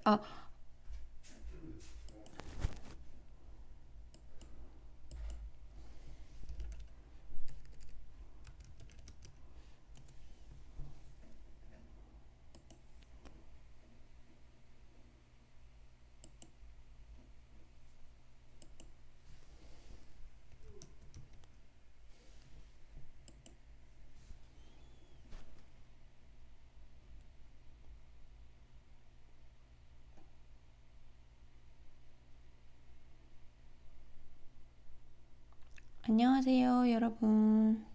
아, 안녕하세요, 여러분.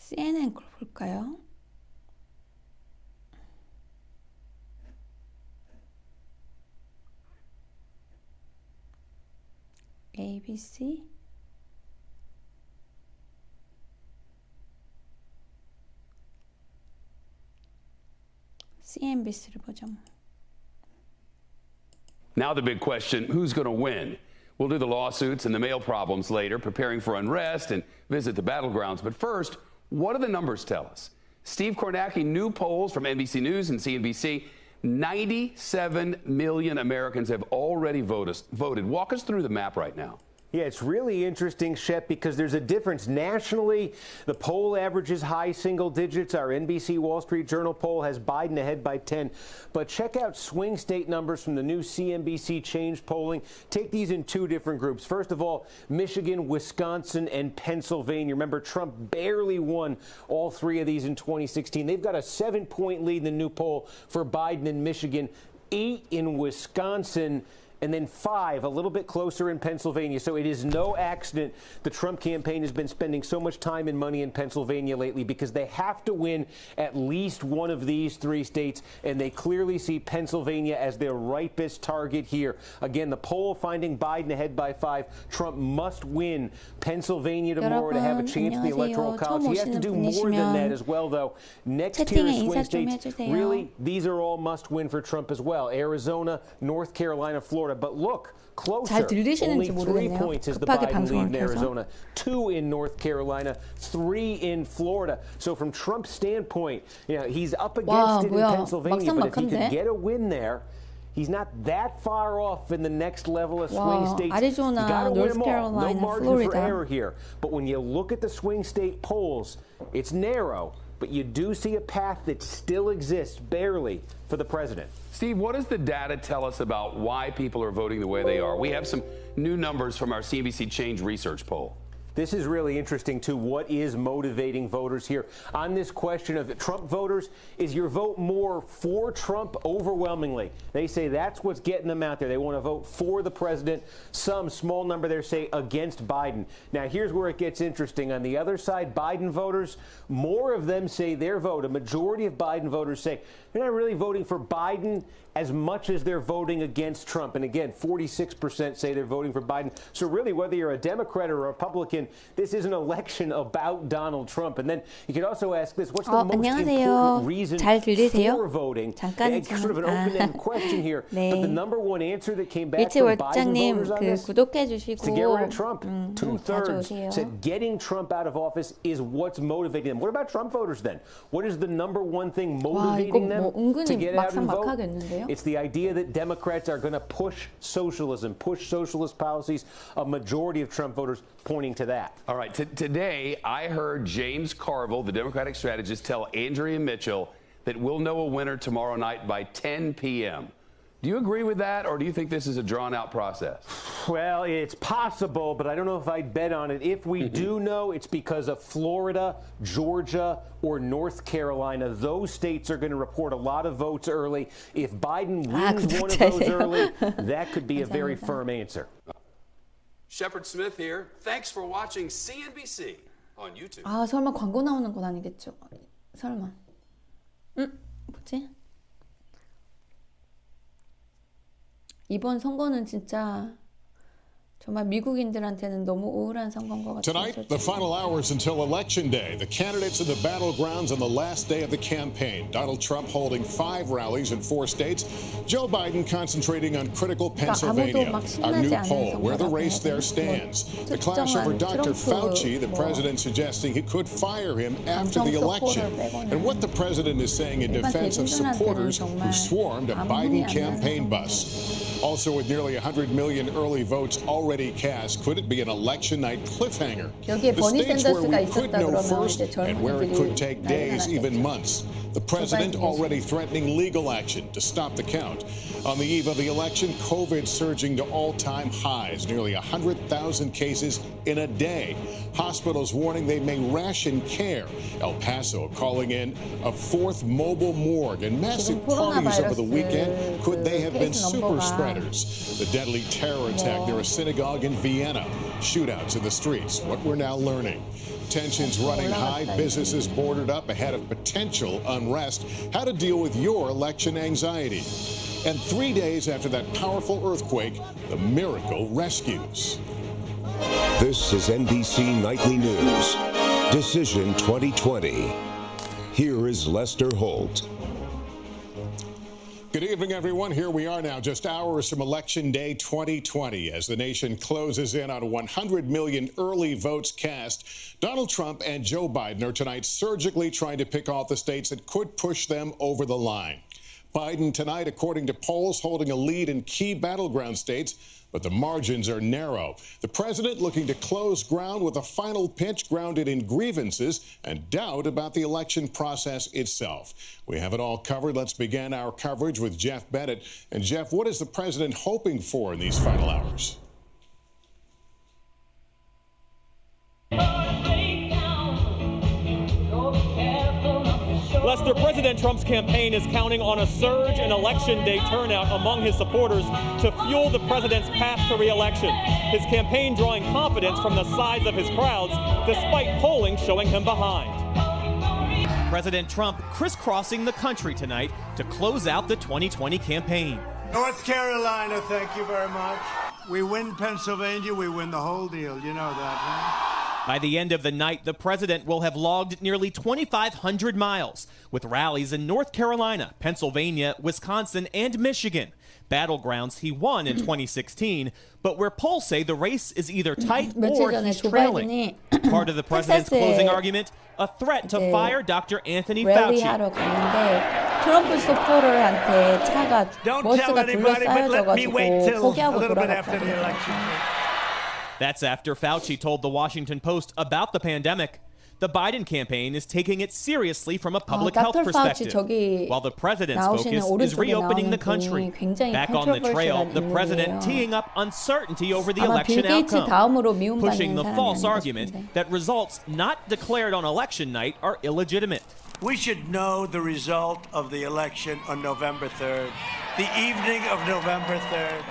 CNN 걸 볼까요? ABC? CNBC를 보죠. Now the big question, who's going to win? We'll do the lawsuits and the mail problems later, preparing for unrest and visit the battlegrounds. But first, what do the numbers tell us? Steve Kornacki, new polls from NBC News and CNBC, 97 million Americans have already voted. Walk us through the map right now. Yeah, it's really interesting, Shep, because there's a difference. Nationally, the poll averages high single digits. Our NBC Wall Street Journal poll has Biden ahead by 10. But check out swing state numbers from the new CNBC Change polling. Take these in two different groups. First of all, Michigan, Wisconsin, and Pennsylvania. Remember, Trump barely won all three of these in 2016. They've got a 7-point lead in the new poll for Biden in Michigan, 8 in Wisconsin, and then 5, a little bit closer in Pennsylvania. So it is no accident the Trump campaign has been spending so much time and money in Pennsylvania lately, because they have to win at least one of these 3 states, and they clearly see Pennsylvania as their ripest target here. Again, the poll finding Biden ahead by 5. Trump must win Pennsylvania tomorrow to have a chance in the Electoral College. He has to do more than that as well, though. Next tier swing states, really, these are all must win for Trump as well. Arizona, North Carolina, Florida. But look, closer. Only 3 points is the Biden lead in Arizona, 2 in North Carolina, 3 in Florida. So from Trump's standpoint, you know, he's up against it in Pennsylvania, but if he could get a win there, he's not that far off in the next level of swing states. Arizona, you gotta win North them all. Carolina, No margin Florida. for error here. But when you look at the swing state polls, it's narrow, but you do see a path that still exists, barely, for the president. Steve, what does the data tell us about why people are voting the way they are? We have some new numbers from our CNBC Change research poll. This is really interesting, too. What is motivating voters here? On this question of Trump voters, is your vote more for Trump overwhelmingly? They say that's what's getting them out there. They want to vote for the president. Some small number there say against Biden. Now, here's where it gets interesting. On the other side, Biden voters, more of them say their vote. A majority of Biden voters say they're not really voting for Biden as much as they're voting against Trump. And again, 46% say they're voting for Biden. So really, whether you're a Democrat or a Republican, this is an election about Donald Trump. And then you could also ask this, what's the most important reason for voting? It's sort of an open-ended question here. 네. But the number one answer that came back from Biden voters on this, to get rid of Trump. 2/3 said getting Trump out of office is what's motivating them. What about Trump voters then? What is the number one thing motivating them to get out and vote? It's the idea that Democrats are going to push socialism, push socialist policies. A majority of Trump voters pointing to that. All right. Today, I heard James Carville, the Democratic strategist, tell Andrea Mitchell that we'll know a winner tomorrow night by 10 p.m. Do you agree with that, or do you think this is a drawn-out process? Well, it's possible, but I don't know if I'd bet on it. If we do know, it's because of Florida, Georgia, or North Carolina. Those states are going to report a lot of votes early. If Biden wins one of those early, that could be a very firm answer. Shepard Smith here. Thanks for watching CNBC on YouTube. 아, 설마 광고 나오는 건 아니겠죠? 설마. 뭐지? 이번 선거는 진짜 정말 미국인들한테는 너무 우울한 선거인 것 같아요. Tonight, the final hours until Election Day. The candidates in the battlegrounds on the last day of the campaign. Donald Trump holding 5 rallies in 4 states. Joe Biden concentrating on critical Pennsylvania, our new poll, where the race there stands. The clash over Dr. Fauci, the president suggesting he could fire him after the election. And what the president is saying in defense of supporters who swarmed a Biden campaign bus. Also, with nearly 100 million early votes already cast, could it be an election night cliffhanger? The states where we could know first and where it could take days, even months. The president already threatening legal action to stop the count. On the eve of the election, COVID surging to all-time highs, nearly 100,000 cases in a day. Hospitals warning they may ration care. El Paso calling in a 4th mobile morgue, and massive parties over the weekend. Could they have been super spreaders? The deadly terror attack near a synagogue in Vienna. Shootouts in the streets. What we're now learning. Tensions running high, businesses boarded up ahead of potential unrest. How to deal with your election anxiety. And 3 days after that powerful earthquake, the miracle rescues. This is NBC Nightly News. Decision 2020. Here is Lester Holt. Good evening, everyone. Here we are now, just hours from Election Day 2020. As the nation closes in on 100 million early votes cast, Donald Trump and Joe Biden are tonight surgically trying to pick off the states that could push them over the line. Biden tonight, according to polls, holding a lead in key battleground states, but the margins are narrow. The president looking to close ground with a final pinch grounded in grievances and doubt about the election process itself. We have it all covered. Let's begin our coverage with Jeff Bennett. And Jeff, what is the president hoping for in these final hours? Lester, President Trump's campaign is counting on a surge in Election Day turnout among his supporters to fuel the president's path to re-election. His campaign drawing confidence from the size of his crowds, despite polling showing him behind. President Trump crisscrossing the country tonight to close out the 2020 campaign. North Carolina, thank you very much. We win Pennsylvania, we win the whole deal. You know that, right? By the end of the night, the president will have logged nearly 2,500 miles, with rallies in North Carolina, Pennsylvania, Wisconsin, and Michigan. Battlegrounds he won in 2016, but where polls say the race is either tight or he's trailing. Part of the president's closing argument, a threat to fire Dr. Anthony Fauci. 트럼프 서포터한테 차가 Don't tell 버스가 anybody, but let me wait till 둘러싸여져가지고 a 포기하고 little bit after the 돌아갔다는 election. That's after Fauci told the Washington Post about the pandemic. The Biden campaign is taking it seriously from a public health Dr. perspective, Fauci while the president's 나오시는 focus is 오른쪽에 reopening the 나오는 country. 분이 굉장히 Back on the trail, the controversial한 president 인물이에요. teeing up uncertainty over the 아마 election 빌 게이츠 outcome, 다음으로 pushing 미움받는 the 사람이 false 아닐까 argument 싶은데. that results not declared on election night are illegitimate. We should know the result of the election on November 3rd, the evening of November 3rd.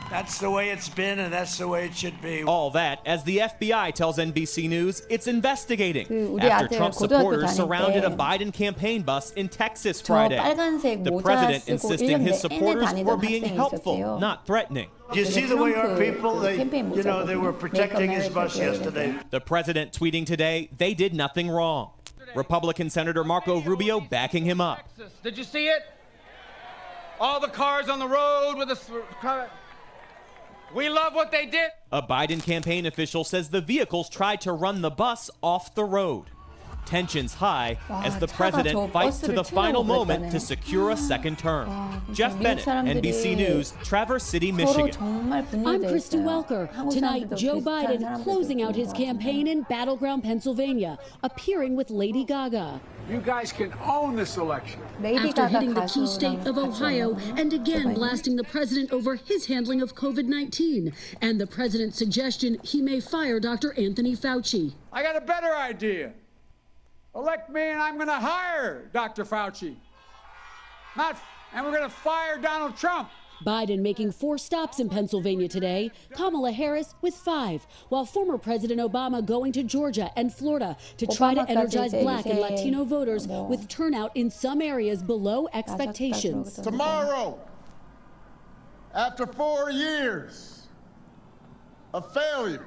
That's the way it's been, and that's the way it should be. All that as the FBI tells NBC News it's investigating 우리 after 아들 Trump 고등학교 supporters 다닐 surrounded a 때 Biden campaign bus in Texas 저 Friday. 빨간색 The 모자 president 쓰고 insisting 1년 his 내내 supporters 다니던 were being 학생이 helpful, 있었대요. not threatening. You see the way our 트럼프 people, they, 캠페인 you know, they were 모자거든요. protecting his Make bus America yesterday. Great Again. The president tweeting today, they did nothing wrong. Republican Senator Marco Rubio backing him up. Did you see it? All the cars on the road with the... We love what they did. A Biden campaign official says the vehicles tried to run the bus off the road. Tensions high as the 차가 president 저 fights to 버스를 the final 튀려고 moment to 그랬다네. secure a second term. 진짜 Jeff 미국 Bennett, 사람들이 NBC News, Traverse City, 서로 Michigan. 정말 I'm 분열돼 Kristen 있어요. Welker. 한국 Tonight, 사람들도 Joe 비슷한 Biden 사람들도 closing out 있고 his campaign in battleground Pennsylvania, appearing with Lady Gaga. You guys can own this election. 레이디 After 가가 hitting the key 가수랑 state of 같이 Ohio 오는 and again 조 바이든. blasting the president over his handling of COVID-19 and the president's suggestion he may fire Dr. Anthony Fauci. I got a better idea. Elect me and I'm going to hire Dr. Fauci. And we're going to fire Donald Trump. Biden making 4 stops in Pennsylvania today, Kamala Harris with 5, while former President Obama going to Georgia and Florida to try to energize Black and Latino voters with turnout in some areas below expectations. Tomorrow, After 4 years of failure,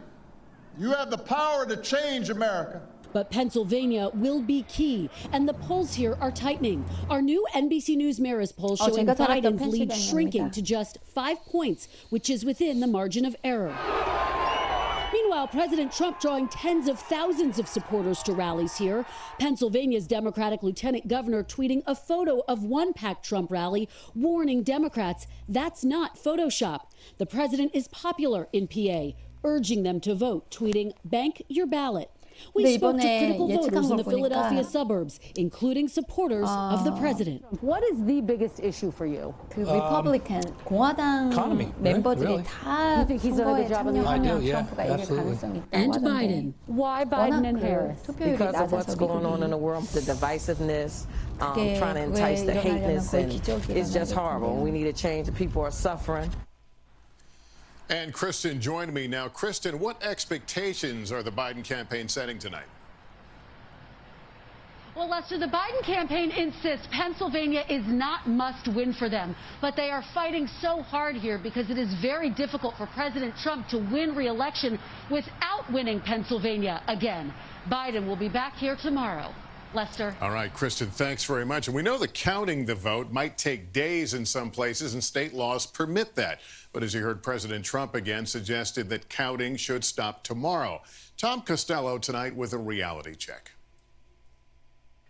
you have the power to change America. But Pennsylvania will be key, and the polls here are tightening. Our new NBC News Marist poll showing 제가 살았던 Biden's lead 펜실베니아입니다. shrinking to just 5 points, which is within the margin of error. Meanwhile, President Trump drawing tens of thousands of supporters to rallies here. Pennsylvania's Democratic Lieutenant Governor tweeting a photo of one packed Trump rally, warning Democrats that's not Photoshop. The president is popular in PA, urging them to vote, tweeting, "Bank your ballot." We spoke to critical voters in the Philadelphia suburbs, including supporters of the president. What is the biggest issue for you? 그 리퍼블리칸 공화당 멤버들이 다 선거에 참여하면 트럼프가 이길 가능성이 있다고 And 하던데 Biden. Why Biden and 워낙 Harris? 투표율이 Because of what's 낮아서 going on in 미국이 the world, the divisiveness, 그게 trying to 그거에 entice the 일어나려면 hateness, 거의 and 기적이 it's just 일어나겠군요. horrible. We need a change. The people are suffering. And Kristen joined me now. Kristen, what expectations are the Biden campaign setting tonight? Well, Lester, the Biden campaign insists Pennsylvania is not must win for them, but they are fighting so hard here because it is very difficult for President Trump to win re-election without winning Pennsylvania again. Biden will be back here tomorrow. Lester. All right, Kristen, thanks very much. And we know that counting the vote might take days in some places, and state laws permit that. But as you heard, President Trump again suggested that counting should stop tomorrow. Tom Costello tonight with a reality check.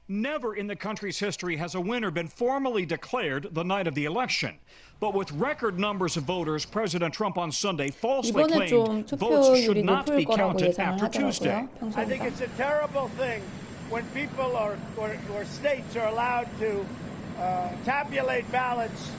Never in the country's history has a winner been formally declared the night of the election. But with record numbers of voters, President Trump on Sunday falsely 이번에 좀 claimed votes should 투표율이 not be 높을 거라고 counted 예상을 after Tuesday. 하더라고요. I think 평소보다. it's a terrible thing when people or states are allowed to tabulate ballots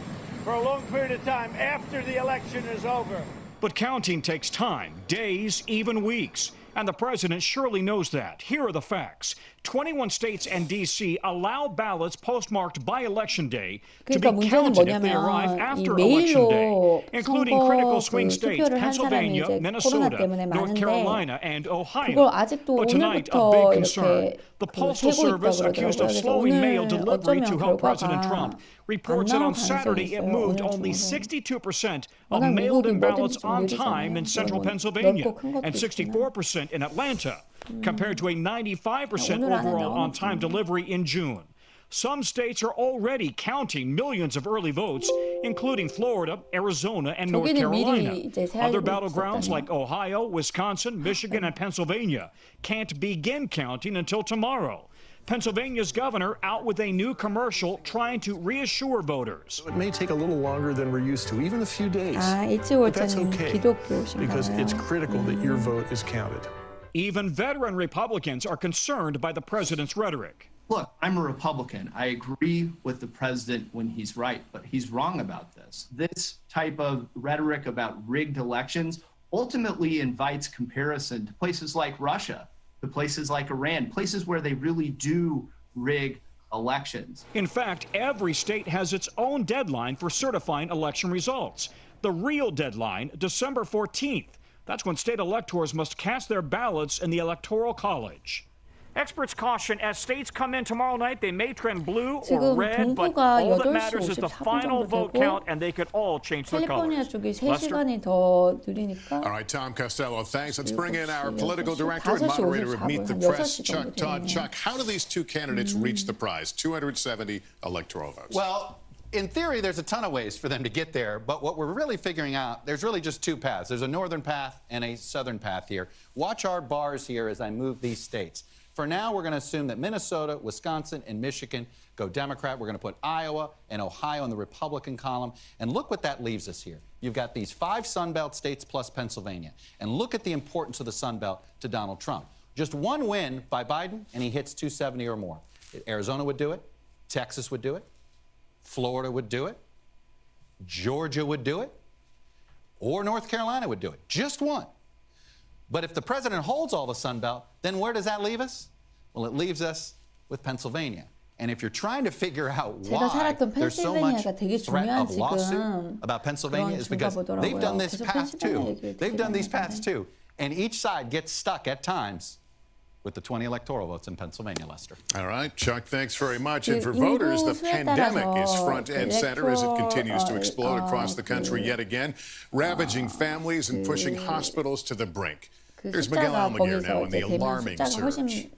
for a long period of time after the election is over. But counting takes time, days, even weeks. And the president surely knows that. Here are the facts. 21 states and D.C. allow ballots postmarked by Election Day to 그러니까 be 문제는 counted if they arrive 뭐냐면 이 after Election Day, 메일로 including 선거 critical 그 swing states, 투표를 한 사람이 Pennsylvania, 이제 코로나 Minnesota, 때문에 North 많은데 Carolina, and Ohio. 그걸 아직도 But tonight, a 오늘부터 big concern. 이렇게 The Postal 세고 있다고 Service, accused 그러더라고요. of 그래서 slowing 오늘 mail delivery to 어쩌면 help President 결과가 Trump, 안 reports that 나올 on 가능성이 Saturday it 있어요. moved 오늘 only 중으로. 62% of 워낙 mailed-in 미국이 ballots 뭐든지 좀 on 느리잖아요. time in central 넓고 Pennsylvania 큰 것도 and 있지만. 64% in Atlanta, compared to a 95% 오늘 안에 overall 나오는 on-time delivery in June. Some states are already counting millions of early votes, including Florida, Arizona, and North 저기는 미리 Carolina. 이제 Other 세알고 battlegrounds 있었다네요. like Ohio, Wisconsin, Michigan, and Pennsylvania can't begin counting until tomorrow. Pennsylvania's governor out with a new commercial trying to reassure voters. It may take a little longer than we're used to, even a few days. 아, But that's 일찍올때는 okay, 기독교신가요? because it's critical that your vote is counted. Even veteran Republicans are concerned by the president's rhetoric. Look, I'm a Republican. I agree with the president when he's right, but he's wrong about this. This type of rhetoric about rigged elections ultimately invites comparison to places like Russia, to places like Iran, places where they really do rig elections. In fact, every state has its own deadline for certifying election results. The real deadline, December 14th. That's when state electors must cast their ballots in the Electoral College. Experts caution as states come in tomorrow night, they may trend blue or 지금 red, but 동부가 all that 8시 matters is the 54분 final 정도 vote 되고 count, and they could all change their 캘리포니아 colors. 쪽이 Lester? 3시간이 더 느리니까 All right, Tom Costello, thanks. Let's bring in our 7시, political 6시, director and 5시 moderator of Meet the 54분, Press, 6시 Chuck 정도 Todd. 되네요. Chuck, how do these two candidates reach the prize? 270 electoral votes. Well, in theory, there's a ton of ways for them to get there, but what we're really figuring out, there's really just two paths. There's a northern path and a southern path here. Watch our bars here as I move these states. For now, we're going to assume that Minnesota, Wisconsin, and Michigan go Democrat. We're going to put Iowa and Ohio in the Republican column. And look what that leaves us here. You've got these 5 Sun Belt states plus Pennsylvania. And look at the importance of the Sun Belt to Donald Trump. Just one win by Biden, and he hits 270 or more. Arizona would do it. Texas would do it. Florida would do it. Georgia would do it. Or North Carolina would do it. Just one. But if the president holds all the Sun Belt, then where does that leave us? Well, it leaves us with Pennsylvania. And if you're trying to figure out 제가 why 살았던 there's so much 펜실베니아가 되게 threat 중요한 of lawsuit 지금 about Pennsylvania is 그런 because 증가 they've done 보더라고요. this 계속 path 펜실베니아 too. 얘기를 They've 되게 done 많이 these paths 하던데. too. And each side gets stuck at times with the 20 electoral votes in Pennsylvania, Lester. All right, Chuck, thanks very much. And for voters, the pandemic is front and center as it continues to explode across the country yet again, ravaging families and pushing hospitals to the brink. Here's Miguel Almaguer now on the alarming surge.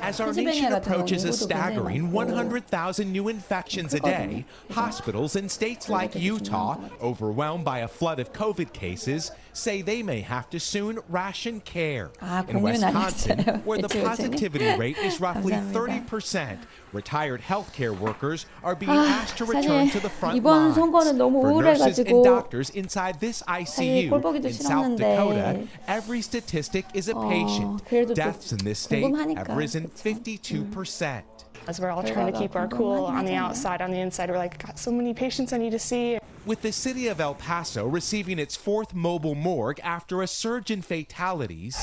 As our nation approaches a staggering 100,000 new infections a day, hospitals in states like Utah, overwhelmed by a flood of COVID cases, say they may have to soon ration care. In Wisconsin, where the positivity rate is roughly 30%, retired healthcare workers are being asked to return to the front lines. For nurses and doctors inside this ICU in South Dakota, every statistic is a patient. Deaths in this state have risen 52%. As we're all trying to keep our cool on the outside, on the inside, we're like, got so many patients I need to see. With the city of El Paso receiving its 4th mobile morgue after a surge in fatalities,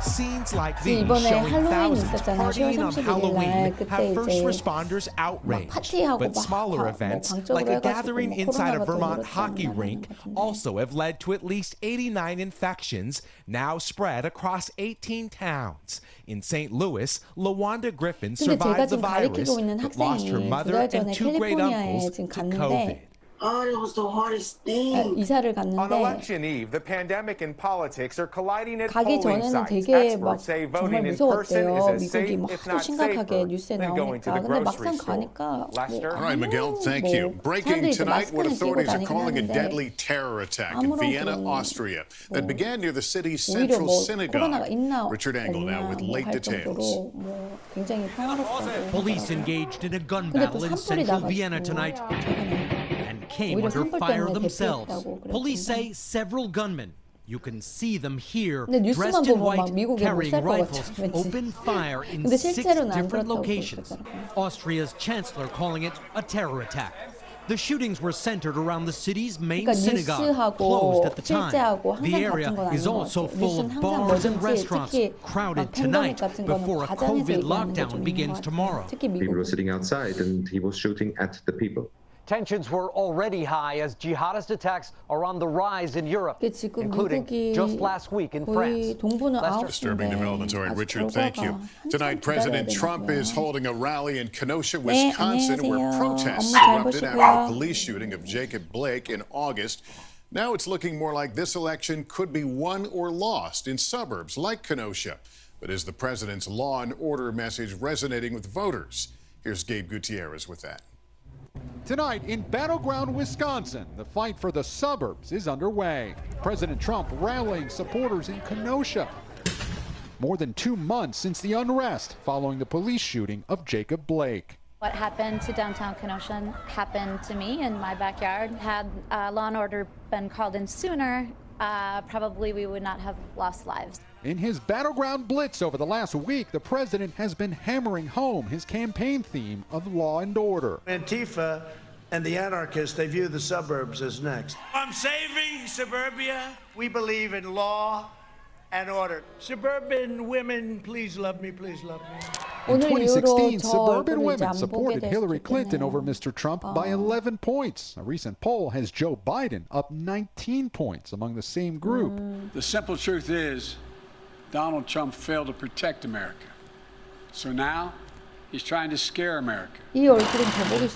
scenes like these showing thousands partying on Halloween have first responders outraged. But smaller events, like a gathering inside a Vermont hockey rink, also have led to at least 89 infections, now spread across 18 towns. In St. Louis, LaWanda Griffin survived the virus, but lost her mother and 2 great-uncles to COVID. Oh, it was the hardest thing. On election eve, the pandemic and politics are colliding at polling sites. Experts say voting in person is as safe, if not safer, than going to the grocery store. Lester? All right, Miguel, thank you. Breaking tonight, what authorities are calling a deadly terror attack in Vienna, Austria, that began near the city's central synagogue. Richard Engel now with late details. Police engaged in a gun battle in central Vienna tonight and came under fire themselves. Police say several gunmen, you can see them here, dressed in white, carrying rifles, opened fire in 6 different locations. Austria's chancellor calling it a terror attack. The shootings were centered around the city's main synagogue, closed at the time. The area is also full of bars and restaurants, crowded tonight before a COVID lockdown begins tomorrow. People were sitting outside and he was shooting at the people. Tensions were already high as jihadist attacks are on the rise in Europe, including just last week in France. Disturbing developments. All right, Richard, thank you. Tonight, President Trump is holding a rally in Kenosha, Wisconsin, where protests erupted after the police shooting of Jacob Blake in August. Now it's looking more like this election could be won or lost in suburbs like Kenosha. But is the president's law and order message resonating with voters? Here's Gabe Gutierrez with that. Tonight in battleground Wisconsin, the fight for the suburbs is underway. President Trump rallying supporters in Kenosha. More than 2 months since the unrest following the police shooting of Jacob Blake. What happened to downtown Kenosha happened to me in my backyard. Had law and order been called in sooner, probably we would not have lost lives. In his battleground blitz over the last week, the president has been hammering home his campaign theme of law and order. Antifa and the anarchists, they view the suburbs as next. I'm saving suburbia. We believe in law and order. Suburban women, please love me, please love me. In 2016, suburban women supported Hillary Clinton over Mr. Trump by 11 points. A recent poll has Joe Biden up 19 points among the same group. The simple truth is, Donald Trump failed to protect America. So now he's trying to scare America.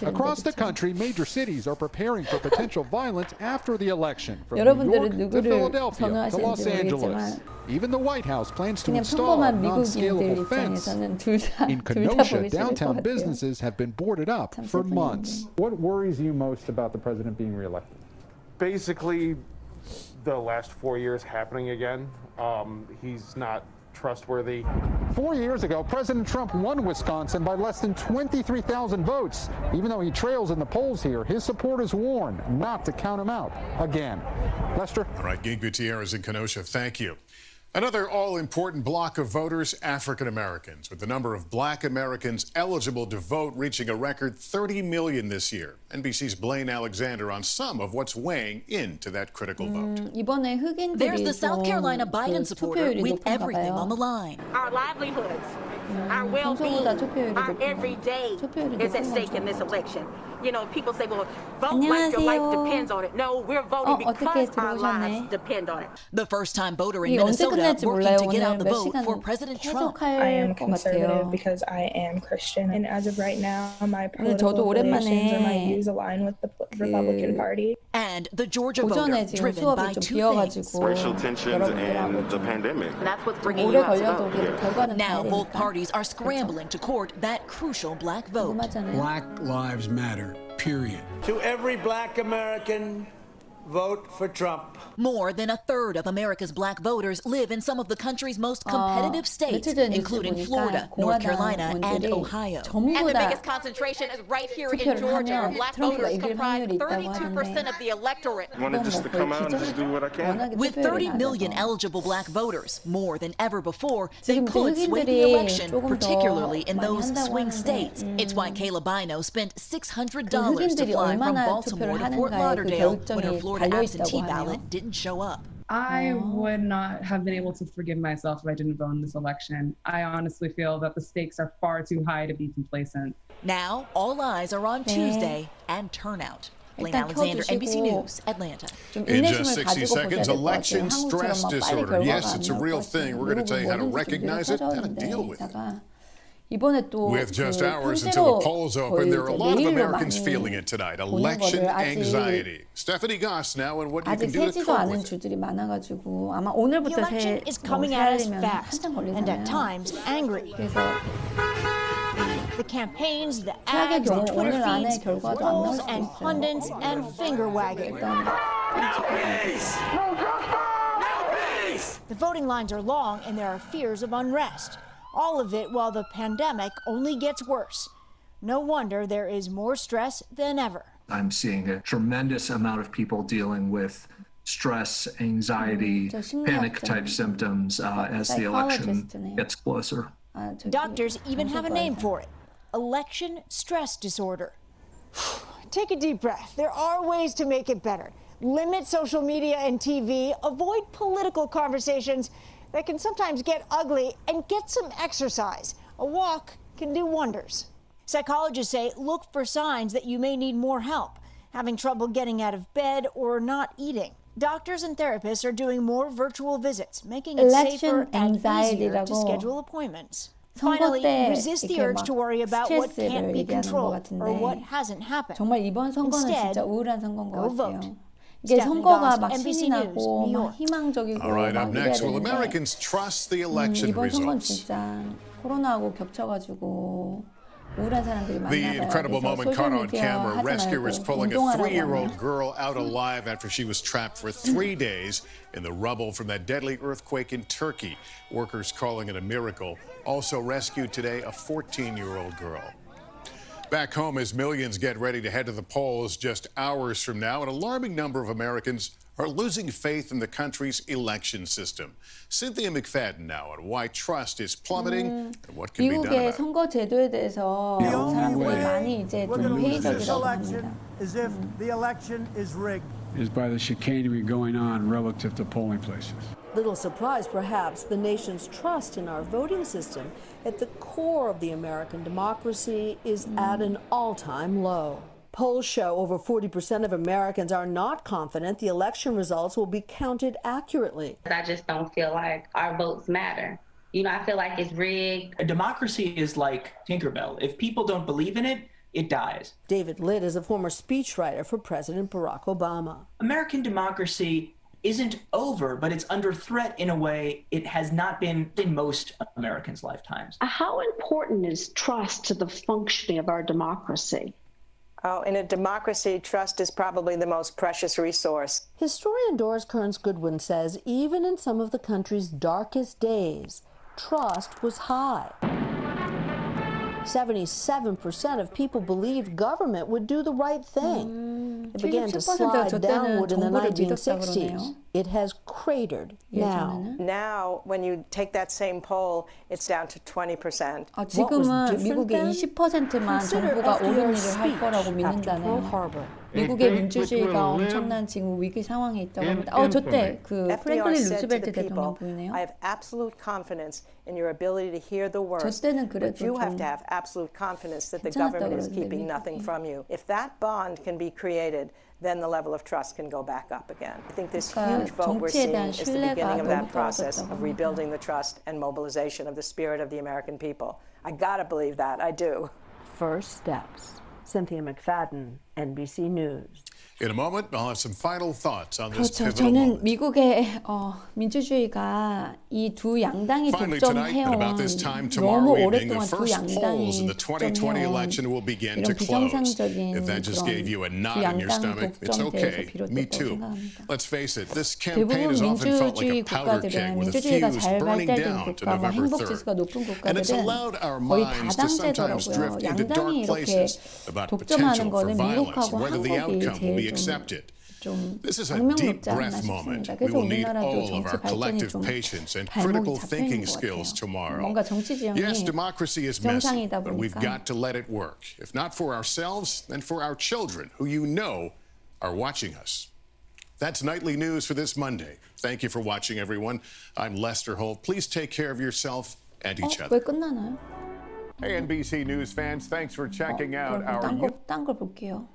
Across the country, major cities are preparing for potential violence after the election, from New York to Philadelphia to Los Angeles. Even the White House plans to install a non-scalable fence. In Kenosha, downtown businesses have been boarded up for months. What worries you most about the president being reelected? Basically, the last 4 years happening again. He's not trustworthy. 4 years ago, President Trump won Wisconsin by less than 23,000 votes. Even though he trails in the polls here, his supporters warn not to count him out again. Lester? All right, Gabe Gutierrez in Kenosha, thank you. Another all-important block of voters, African Americans, with the number of black Americans eligible to vote reaching a record 30 million this year. NBC's Blaine Alexander on some of what's weighing into that critical vote. There's the South Carolina Biden supporter with everything on the line. Our livelihoods, Our well-being, 평소보다 투표율이 our 높은 everyday 투표율이 is at 높은 stake in 거죠. this election. You know, people say, well, vote like your life 안녕하세요. depends on it. No, we're voting 어떻게 because our lives 들어오셨네. depend on it. The first-time voter in 이 언제 Minnesota 끝날지 working 몰라요. to get out 오늘 the 몇 vote 시간 for President 계속 Trump. I am 할 것 conservative 같아요. because I am Christian, and as of right now, my 근데 저도 political affiliations or my 오랜만에 views align with the Republican Party. And the Georgia voter 오전에 지금 driven by 수업이 좀 two things. 비어가지고 racial tensions and the pandemic. That's what's bringing 오래 you out to 걸려도 vote. 그래도 결과는 Now 봐야 both 되니까. parties are scrambling to court that crucial black vote. 궁금하잖아요. Black lives matter, period. To every black American, vote for Trump. More than a third of America's black voters live in some of the country's most competitive states, 며칠 전 뉴스 including 보니까 Florida, North 공화당 Carolina, and 의원들이 Ohio. 전부 And the 다 biggest concentration is right here in 투표를 Georgia, where 하면 black 트럼프가 voters 이길 comprise 확률이 있다고 32% 하는데 of the electorate. I wanted just to come out and just do what I can. 워낙에 With 투표율이 30 million 낮아서. eligible black voters, more than ever before, they 지금 could sway the 흑인들이 election, 조금 더 particularly in 많이 those 한다고 swing 하는데, states. It's why Kayla Bino spent $600 to 흑인들이 fly from 얼마나 Baltimore 투표를 to Fort 하는가에 그 Lauderdale when her 결정이 Florida absentee 달려있다고 ballot 하네요. didn't show up. I would not have been able to forgive myself if I didn't vote in this election. I honestly feel that the stakes are far too high to be complacent. Now, all eyes are on Tuesday and turnout. Blaine Alexander, NBC News, Atlanta. In just 60 seconds, election stress disorder. Yes, it's a real thing. We're going to tell you how to recognize it, how to deal with it. 이번에 또 With just hours until the polls open, there are a lot of Americans feeling it tonight. Election anxiety. Stephanie Goss now, and what you can 아직 do to 세지도 cope 않은 with it. 주들이 많아가지고 아마 오늘부터 The election is coming at us fast and at 걸리잖아요. times angry. 그래서 The campaigns, the 최악의 ads, 경우 the Twitter 오늘 안에 feeds, 결과도 안 나올 polls 수도 and 있어요. pundits and finger wagging. The voting lines are long and there are fears of unrest. All of it while the pandemic only gets worse. No wonder there is more stress than ever. I'm seeing a tremendous amount of people dealing with stress, anxiety, panic-type symptoms as the election gets closer. Doctors even have a name for it: election stress disorder. Take a deep breath. There are ways to make it better. Limit social media and TV. Avoid political conversations that can sometimes get ugly, and get some exercise. A walk can do wonders. Psychologists say look for signs that you may need more help, having trouble getting out of bed or not eating. Doctors and therapists are doing more virtual visits, making it safer and easier to schedule appointments. Finally, resist the urge to worry about what can't be controlled or what hasn't happened. 정말 이번 선거는 Instead, 진짜 우울한 선거인 것 go 같아요. vote. 이게 선거가 Goss, 막 NBC 신이 나고 News, New 막 York. 희망적이고 All right, up 막 이래야 next, will 되는데 Americans trust the election 이번 선거는 results? 진짜 코로나하고 겹쳐가지고 우울한 사람들이 많나 The 봐요. incredible 그래서 moment caught on 소셜미디어 camera. 하지 Rescuers 말고 pulling a 운동하라고 3-year-old 하면 girl out alive after she was trapped for 3 days in the rubble from that deadly earthquake in Turkey. Workers calling it a miracle. Also rescued today a 14-year-old girl. Back home, as millions get ready to head to the polls just hours from now, an alarming number of Americans are losing faith in the country's election system. Cynthia McFadden now on why trust is plummeting and what can be done 미국의 about it. 선거 제도에 대해서 사람들이 많이 이제 좀 회의적이라고 합니다. Is if the election is rigged. Is by the chicanery going on relative to polling places. Little surprise, perhaps, the nation's trust in our voting system at the core of the American democracy is at an all-time low. Polls show over 40% of Americans are not confident the election results will be counted accurately. I just don't feel like our votes matter. You know, I feel like it's rigged. A democracy is like Tinkerbell. If people don't believe in it, it dies. David Litt is a former speechwriter for President Barack Obama. American democracy isn't over, but it's under threat in a way it has not been in most Americans' lifetimes. How important is trust to the functioning of our democracy? Oh, in a democracy, trust is probably the most precious resource. Historian Doris Kearns Goodwin says even in some of the country's darkest days, trust was high. 77% of people believed government would do the right thing. It began to slide downward in the 1960s. It has cratered now. Now, when you take that same poll, it's down to 20%. 지금은 미국의 20%만 정부가 옳은 일을 할 거라고 믿는다네요. 미국의 민주주의가 엄청난 지금 위기 상황에 있다고 합니다. 저때 그 프랭클린 루즈벨트 대통령 보이네요. I have absolute confidence in your ability to hear the worst, 저때는 그래도 but you have to have absolute confidence that the government is keeping nothing from you. If that bond can be created, then the level of trust can go back up again. I think this huge vote we're seeing is the beginning of that process of rebuilding the trust and mobilization of the spirit of the American people. I gotta believe that. I do. First steps. Cynthia McFadden, NBC News. In a moment, I'll have some final thoughts on this pivotal 저는 moment. 미국의 민주주의가 이 두 양당이 Finally tonight, at about this time tomorrow 너무 evening, the 오랫동안 두 first polls in 양당이 the 2020 election will begin to close. If that just gave you a knot in your stomach, it's okay. Me too. Let's face it, this campaign has often felt like a powder keg with a fuse burning down to November 3rd. And it's allowed our minds to sometimes drift into dark places about potential for violence, whether the outcome will be accepted. This is a deep breath moment. We will need all of our collective patience and critical thinking skills tomorrow. Yes, democracy is messy, but we've got to let it work. If not for ourselves, then for our children, who you know are watching us. That's Nightly News for this Monday. Thank you for watching, everyone. I'm Lester Holt. Please take care of yourself and each other. 왜 끝나나요? Hey, NBC News fans, thanks for checking out our... 딴 걸 볼게요.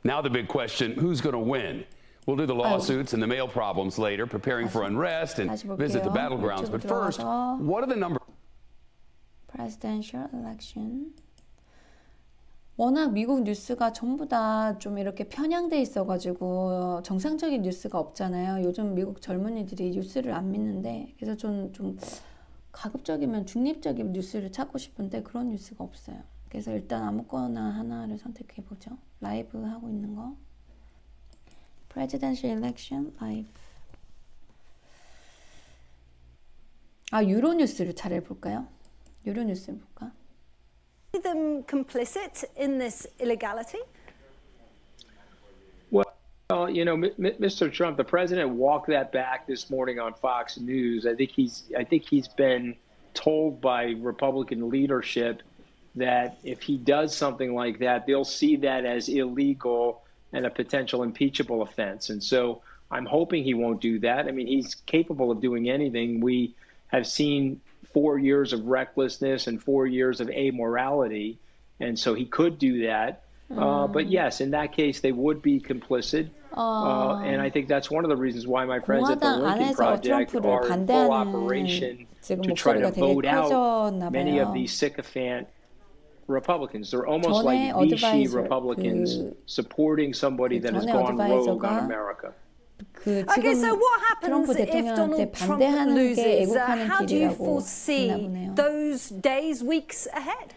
Now the big question, who's going to win? We'll do the lawsuits and the mail problems later, preparing for unrest and visit the battlegrounds. But first, what are the numbers? Presidential election. 워낙 미국 뉴스가 전부 다 좀 이렇게 편향돼 있어가지고 정상적인 뉴스가 없잖아요. 요즘 미국 젊은이들이 뉴스를 안 믿는데 그래서 좀 가급적이면 중립적인 뉴스를 찾고 싶은데 그런 뉴스가 없어요. 그래서 일단 아무거나 하나를 선택해보죠. 라이브 하고 있는 거. Presidential election live. 유로뉴스를 차례 볼까요? 유로뉴스를 볼까? Them complicit in this illegality? Well, you know, Mr. Trump, the president walked that back this morning on Fox News. I think he's been told by Republican leadership that if he does something like that, they'll see that as illegal and a potential impeachable offense. And so I'm hoping he won't do that. I mean, he's capable of doing anything. We have seen 4 years of recklessness and 4 years of amorality. And so he could do that. But yes, in that case, they would be complicit. And I think that's one of the reasons why my friends at the Lincoln Project are in full operation to try to vote out many of these sycophant Republicans. They're almost like Vichy Republicans supporting somebody that has gone rogue on America. Okay, so what happens if Donald Trump loses? How do you foresee those days, weeks ahead?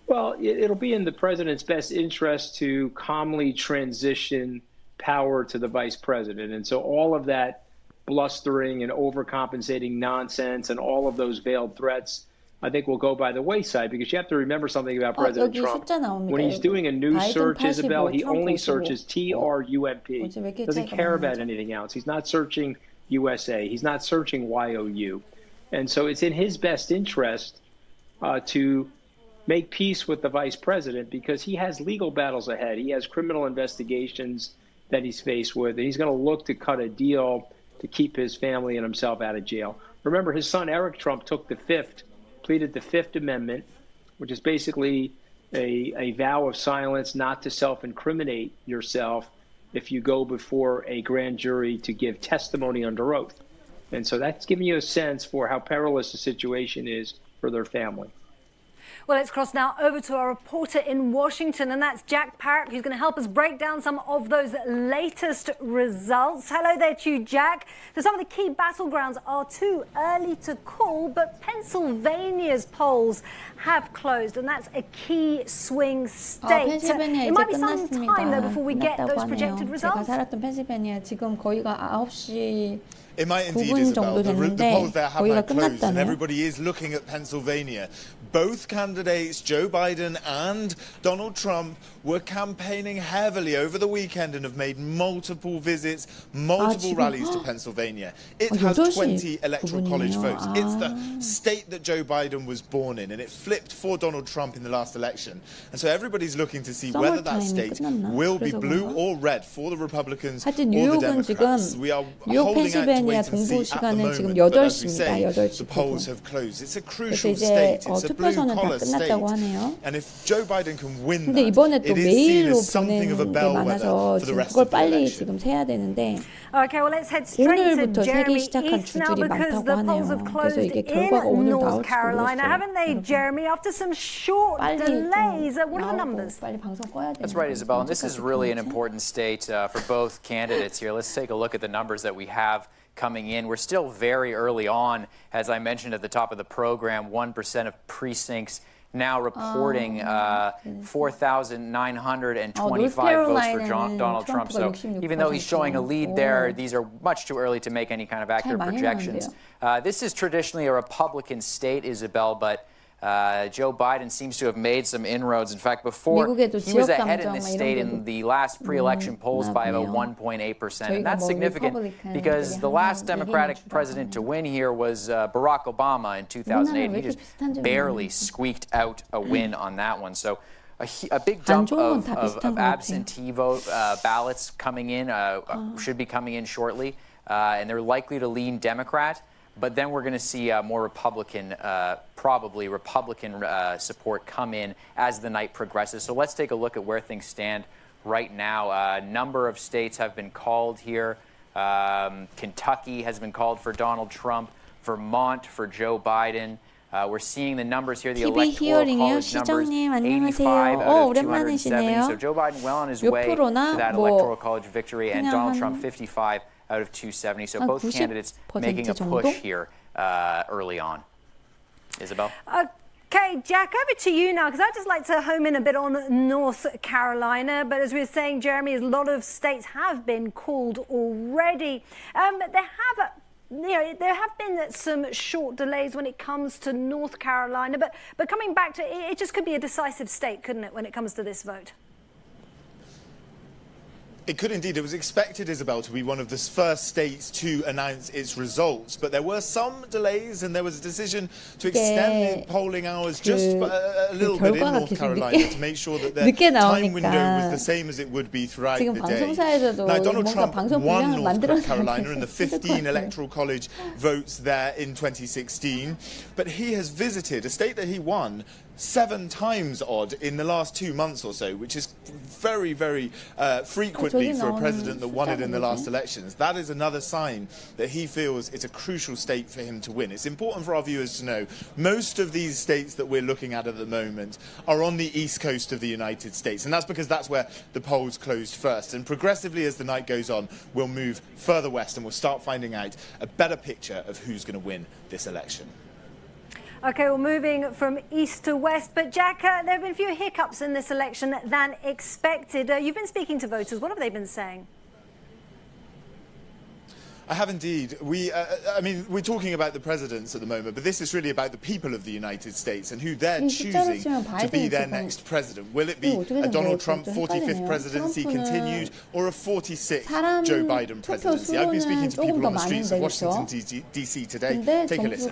Well, it'll be in the president's best interest to calmly transition power to the vice president. And so all of that blustering and overcompensating nonsense and all of those veiled threats, I think, will go by the wayside, because you have to remember something about President Trump. When he's doing a news search, Isabel, he only searches TRUMP. Doesn't care about anything else. He's not searching USA. He's not searching YOU. And so it's in his best interest to make peace with the vice president, because he has legal battles ahead. He has criminal investigations that he's faced with, and he's going to look to cut a deal to keep his family and himself out of jail. Remember, his son, Eric Trump, pleaded the Fifth Amendment, which is basically a vow of silence not to self-incriminate yourself if you go before a grand jury to give testimony under oath. And so that's giving you a sense for how perilous the situation is for their family. Well, let's cross now over to our reporter in Washington, and that's Jack Parrott, who's going to help us break down some of those latest results. Hello there to you, Jack. So some of the key battlegrounds are too early to call, but Pennsylvania's polls have closed, and that's a key swing state. It might be some time, though, before we get those projected results. 제가 살았던 펜실베니아 지금 거의가 9시 It might indeed, 9분 Isabel. 정도 The 됐는데 polls there have 거기가 now closed, and 끝났다네요. everybody is looking at Pennsylvania. Both candidates, Joe Biden and Donald Trump, were campaigning heavily over the weekend and have made multiple visits, multiple rallies to Pennsylvania. It has 20 electoral college votes. It's the state that Joe Biden was born in, and it flipped for Donald Trump in the last election. And so everybody's looking to see whether that state will be blue or red for the Republicans or 하여튼 the 뉴욕은 지금 Democrats. We are 뉴욕 holding out to 펜실베니아 wait and 동부 see at the 시간은 지금 moment. But as we 8시입니다. say, 8시 the polls 9분. have closed. It's a 그래서 crucial 이제 state. It's a 투표선은 다 blue-collar state. 끝났다고 하네요. And if Joe Biden can win 근데 that, 이번에 또 it is seen 메일로 as something of a 보내는 게 bellwether 많아서 for the 지금 rest 그걸 of the 빨리 election. 지금 세야 되는데 Okay, well, let's head straight to 오늘부터 세기 Jeremy 시작한 East now 주들이 because 많다고 the 하네요. polls have 그래서 closed 이게 결과가 in 오늘 North 나올지 Carolina, 모르겠어요. haven't they, Jeremy? After some short 빨리 delays, 좀 what are the 나오고 numbers? 빨리 방송 꺼야 돼요. That's right, Isabel. And this is really an important state for both candidates here. Let's take a look at the numbers that we have coming in. We're still very early on, as I mentioned at the top of the program, 1% of precincts now reporting 4,925 votes for Donald Trump. So even though he's showing a lead there, these are much too early to make any kind of accurate projections. This is traditionally a Republican state, Isabel, but Joe Biden seems to have made some inroads. In fact, before he was ahead in this state in the last pre-election polls by about 1.8%. And that's significant because the last Democratic president to win here was Barack Obama in 2008. He just barely squeaked out a win on that one. So a big dump of absentee vote ballots coming in, should be coming in shortly, and they're likely to lean Democrat. But then we're going to see more Republican, probably Republican support come in as the night progresses. So let's take a look at where things stand right now. A number of states have been called here. Kentucky has been called for Donald Trump. Vermont for Joe Biden. We're seeing the numbers here, the electoral college numbers, 85 out of 270. So Joe Biden well on his way to that electoral college victory, and Donald Trump 55 out of 270. So both candidates making a push here early on. Isabel? Okay, Jack, over to you now, because I'd just like to home in a bit on North Carolina. But as we were saying, Jeremy, a lot of states have been called already. There have been some short delays when it comes to North Carolina. But coming back to it, it just could be a decisive state, couldn't it, when it comes to this vote? It could indeed. It was expected, Isabel, to be one of the first states to announce its results. But there were some delays, and there was a decision to extend the polling hours just a little bit in North Carolina to make sure that the time window was the same as it would be throughout the day. Now, Donald Trump won North Carolina in the 15 electoral college votes there in 2016. But he has visited a state that he won 7 times odd in the last 2 months or so, which is very, very frequently for a president that won it in the last elections. That is another sign that he feels it's a crucial state for him to win. It's important for our viewers to know most of these states that we're looking at the moment are on the east coast of the United States, and that's because that's where the polls closed first. And progressively, as the night goes on, we'll move further west and we'll start finding out a better picture of who's going to win this election. Okay, well, moving from east to west. But, Jack, there have been fewer hiccups in this election than expected. You've been speaking to voters. What have they been saying? I have indeed. I mean, we're talking about the presidents at the moment, but this is really about the people of the United States and who they're choosing to be their next president. Will it be a Donald Trump 45th presidency continued or a 46th Joe Biden presidency? I've been speaking to people on the streets of Washington, D.C. today. Take a listen.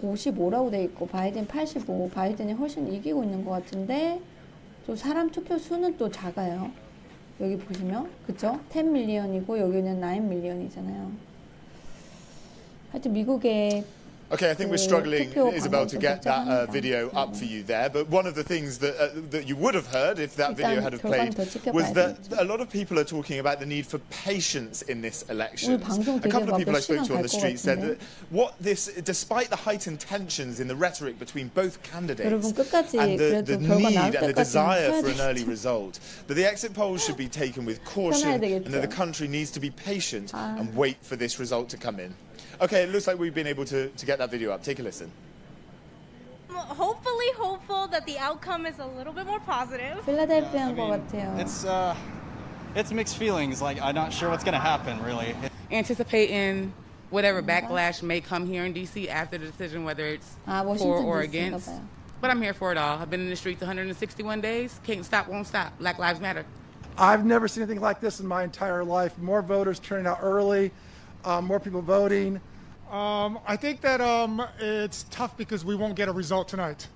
55라고 돼 있고 바이든 85, 바이든이 훨씬 이기고 있는 것 같은데 또 사람 투표 수는 또 작아요. 여기 보시면 그쵸? 10 밀리언이고 여기는 9 밀리언이잖아요. 하여튼 미국의 Okay, I think we're struggling, Isabel, to get that video up for you there. But one of the things that you would have heard if that video had have played was that a lot of people are talking about the need for patience in this election. A couple of people I spoke to on the street said that despite the heightened tensions in the rhetoric between both candidates and the need and the desire for an early result, that the exit polls should be taken with caution and that the country needs to be patient and wait for this result to come in. Okay, it looks like we've been able to get that video up. Take a listen. Hopefully hopeful that the outcome is a little bit more positive. 필라델피아인 것 같아요. It's mixed feelings. Like, I'm not sure what's going to happen, really. Anticipating whatever backlash may come here in D.C. after the decision, whether it's for or against. But I'm here for it all. I've been in the streets 161 days. Can't stop, won't stop. Black Lives Matter. I've never seen anything like this in my entire life. More voters turning out early, more people voting. I think that it's tough because we won't get a result tonight,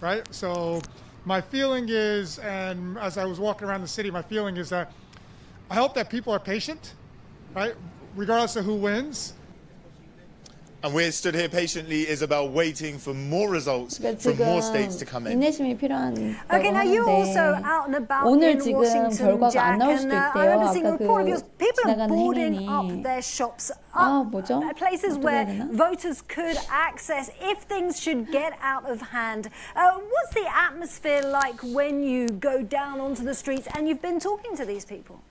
right? So my feeling is, and as I was walking around the city, my feeling is that I hope that people are patient, right? Regardless of who wins. And we're stood here patiently, Isabel, waiting for more results from more states to come in. 인내심이 필요한 Okay, now you're also out and about in Washington, Jack, and I remember seeing a report of yours. People are boarding up their shops up places where voters could access if things should get out of hand. What's the atmosphere like when you go down onto the streets and you've been talking to these people?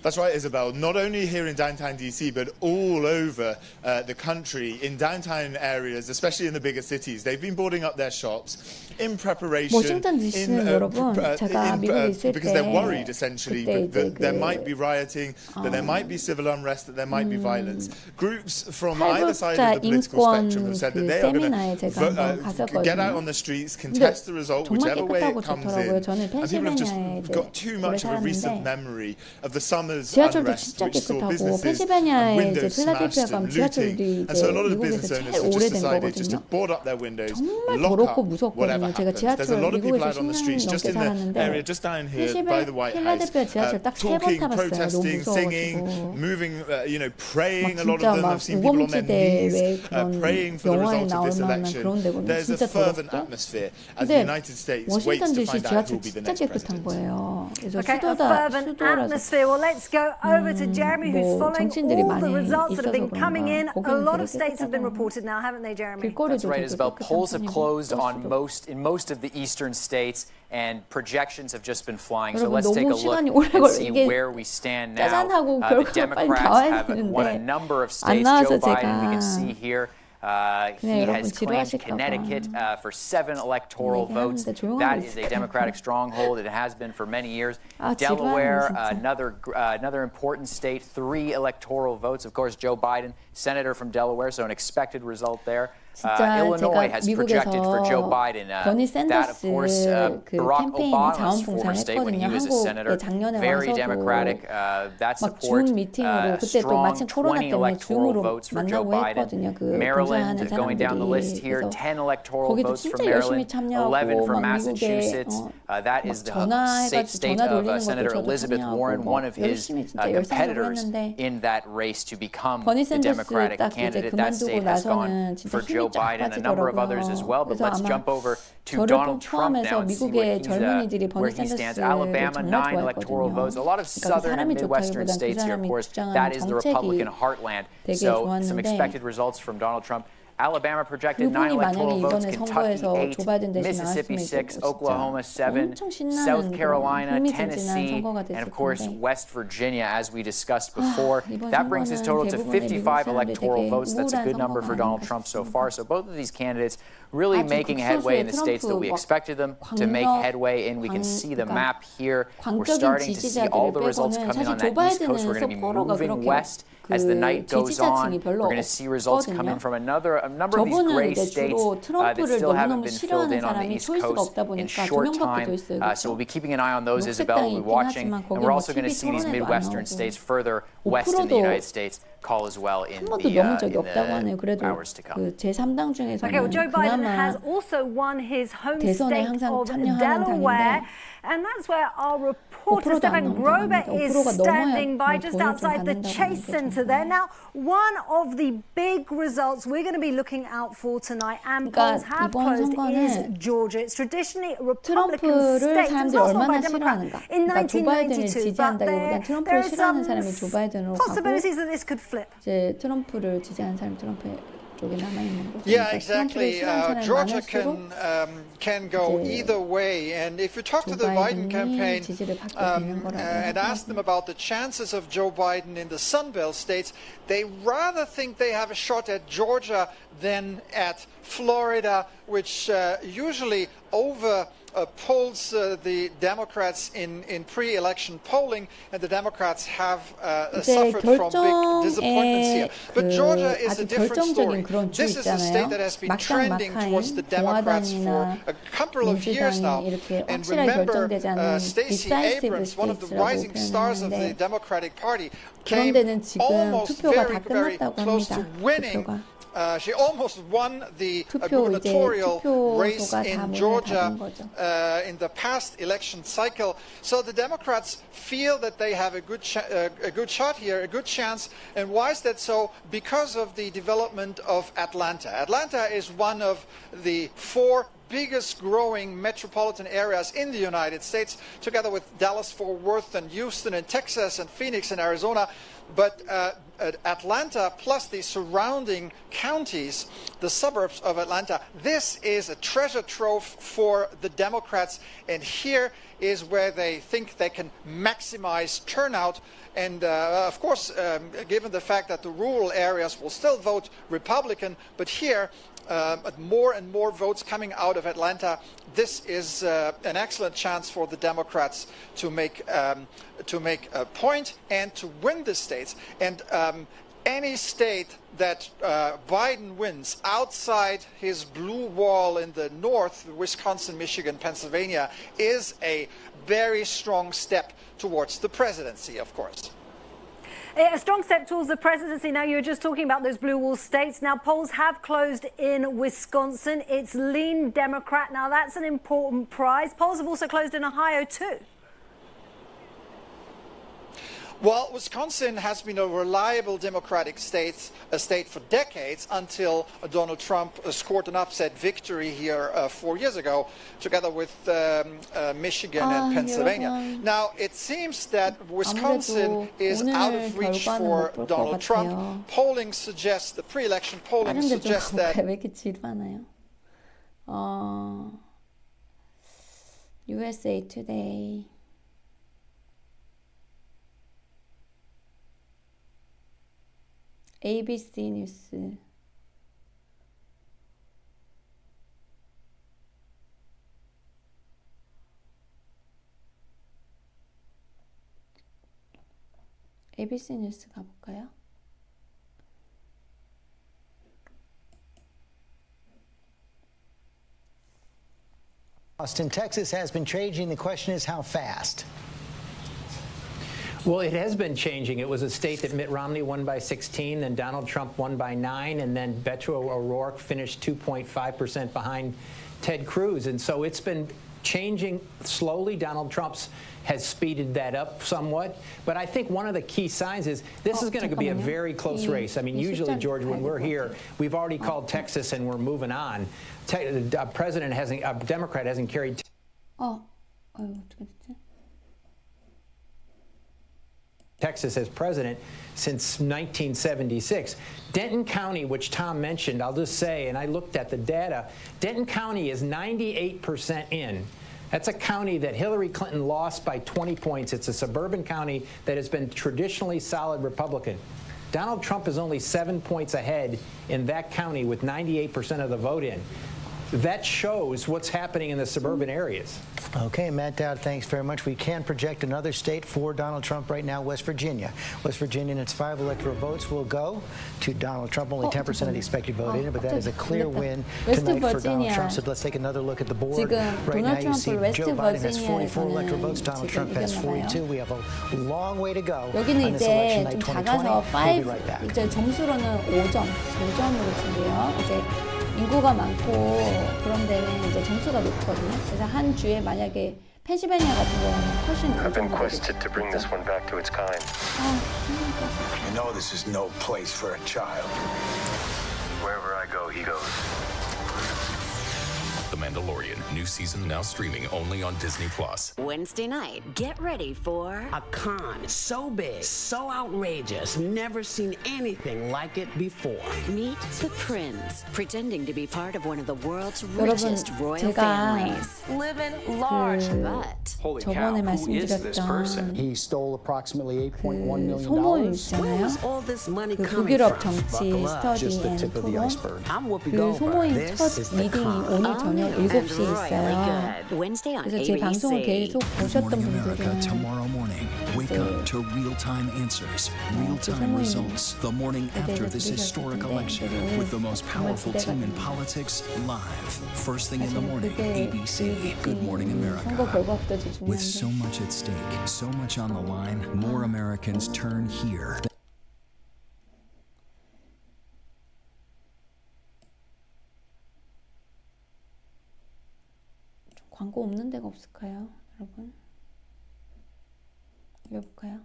That's right, Isabel. Not only here in downtown DC, but all over the country, in downtown areas, especially in the bigger cities. They've been boarding up their shops in preparation, 워싱턴 DC는 여러분, 제가 미국에 있을 because they're worried, essentially, that there might be rioting, that there might be civil unrest, that there might be violence. Groups from either side of the political spectrum have said that they are going to get out on the streets, contest the result, whichever way it comes in. And people have just got too much of a recent memory of the summer 지하철도 진짜 깨끗하고 펜실베니아에 이제 필라델피아 가면 지하철이 이제 미국에서 제일 오래된 거거든요. 정말 더럽고 무섭거든요. 제가 지하철 미국에서 10년 넘게 살았는데 필라델피아 지하철 딱 3번 타봤어요. 너무 무서워가지고. 진짜 막 우범지대 왜 그런 영화에 나올 만한 그런 데거든요. 진짜 더럽고. 근데 워싱턴 DC 지하철 진짜 깨끗한 거예요. 그래서 수도라 Let's go over to Jeremy, who's following all the results that have been coming in. A lot of states have been reported now, haven't they, Jeremy? That's right, Isabel. Polls have closed in most of the eastern states, and projections have just been flying. So let's take a look and see where we stand now. The Democrats have won a number of states. Joe Biden, we can see here. He has claimed Connecticut for 7 electoral votes. That is a Democratic stronghold. It has been for many years. Delaware, another important state, 3 electoral votes. Of course, Joe Biden, senator from Delaware, so an expected result there. Illinois has projected for Joe Biden. That, of course, Barack Obama's former state when he was a senator. Very Democratic. That support strong 20 electoral votes for Joe Biden. Maryland, going down the list here, 10 electoral votes for Maryland, 11 for Massachusetts. That is the state of Senator Elizabeth Warren, one of his competitors in that race to become the Democratic candidate. That state has gone for Joe Biden, a number of others as well. But let's jump over to Donald Trump now and see where he stands. Alabama, 9 electoral votes. A lot of southern and midwestern states here, of course. That is the Republican heartland. So some expected results from Donald Trump. Alabama projected 9 electoral votes, Kentucky 8, Mississippi 6, Oklahoma 7, South Carolina, Tennessee, and of course West Virginia, as we discussed before. That brings his total to 55 electoral votes. That's a good number for Donald Trump so far. So both of these candidates really making headway in the states that we expected them to make headway in. We can see the map here. We're starting to see all the results coming on that East Coast. We're going to be moving west as the night goes on. We're going to see results come in from a number of these gray states that still haven't been filled in on the East Coast in short time. So we'll be keeping an eye on those, Isabel. We'll be watching. And we're also going to see these Midwestern states further west in the United States call as well in the hours to come. Okay, well, Joe Biden has also won his home state of Delaware. And that's where our reporter, Stefan Grober, is standing by just outside the Chase Center there. Now, one of the big results we're going to be looking out for tonight, and polls have closed, is Georgia. It's traditionally a Republican state. It's not by Democrat in 1992, but there are some possibilities that this could flip. Yeah, exactly. Georgia can go either way. And if you talk to the Biden campaign and ask them about the chances of Joe Biden in the Sun Belt states, they rather think they have a shot at Georgia than at Florida, which usually polls the Democrats in pre-election polling, and the Democrats have suffered from big disappointments here. But Georgia is a different story. This is a state that has been trending towards the Democrats for a couple of years now. And remember, Stacey Abrams, one of the rising stars of the Democratic Party, came almost very close to winning. She almost won the gubernatorial race in Georgia in the past election cycle. So the Democrats feel that they have a good shot here, a good chance. And why is that so? Because of the development of Atlanta. Atlanta is one of the 4 biggest growing metropolitan areas in the United States, together with Dallas, Fort Worth, and Houston, and Texas, and Phoenix, and Arizona. But Atlanta, plus the surrounding counties, the suburbs of Atlanta, this is a treasure trove for the Democrats. And here is where they think they can maximize turnout. And of course, given the fact that the rural areas will still vote Republican, but here, more and more votes coming out of Atlanta, this is an excellent chance for the Democrats to make a point and to win the states. And any state that Biden wins outside his blue wall in the north, Wisconsin, Michigan, Pennsylvania, is a very strong step towards the presidency, of course. A strong step towards the presidency. Now, you were just talking about those blue wall states. Now, polls have closed in Wisconsin. It's lean Democrat. Now, that's an important prize. Polls have also closed in Ohio, too. Well, Wisconsin has been a reliable Democratic state for decades until Donald Trump scored an upset victory here 4 years ago, together with Michigan and Pennsylvania. Now, it seems that Wisconsin is out of reach for Donald Trump. Polling suggests, the pre-election polling suggests that... 왜 이렇게 지루하나요? USA Today. ABC 뉴스. ABC 뉴스 가볼까요? Austin, Texas has been changing. The question is how fast? Well, it has been changing. It was a state that Mitt Romney won by 16, then Donald Trump won by 9, and then Beto O'Rourke finished 2.5% behind Ted Cruz. And so it's been changing slowly. Donald Trump has speeded that up somewhat. But I think one of the key signs is this is going to be a very close race. I mean, usually, George, when we're here, we've already called Texas and we're moving on. A Democrat hasn't carried... Texas as president since 1976. Denton County, which Tom mentioned, I'll just say, and I looked at the data, Denton County is 98% in. That's a county that Hillary Clinton lost by 20 points. It's a suburban county that has been traditionally solid Republican. Donald Trump is only 7 points ahead in that county with 98% of the vote in. That shows what's happening in the suburban areas. Okay, Matt Dowd, thanks very much. We can project another state for Donald Trump right now, West Virginia. West Virginia and its 5 electoral votes will go to Donald Trump. Only 10% of the expected vote in, but that is a clear win tonight for Donald Trump. So let's take another look at the board. Right now you see Joe Biden has 44 electoral votes. Donald Trump has 42. We have a long way to go on this election night 2020. We'll be right back. 이제 점수로는 5점으로 준대요. 이제 인구가 많고 그런 데는 이제 점수가 높거든요. 그래서 한 주에 만약에 펜실베니아 같은 경우는 훨씬 I've been quested to bring this one back to its kind. You know this is no place for a child. Wherever I go, he goes. The Mandalorian, new season now streaming only on Disney+. Wednesday night, get ready for a con so big, so outrageous, never seen anything like it before. Meet the Prince, pretending to be part of one of the world's richest royal families. Living large. But holy cow, who is this person? He stole approximately $8.1 million. Where was all this money coming 북유럽 from? 정치 Just the tip of the 스터디&토론. iceberg. I'm Whoopi 그 Goldberg. 소모임 첫 미팅이 오늘 저녁에 7시에 있어요. 그래서 제 방송을 계속 보셨던 분들은 tomorrow morning. Wake up to real-time answers, real-time results. The morning after this historic election with the most powerful team in politics live. First thing in the morning, ABC. Good Morning 선거 America. 결과부터 With 중요한데 so much at stake, so much on the line, more Americans turn here. 광고 없는 데가 없을까요, 여러분? 올려볼까요?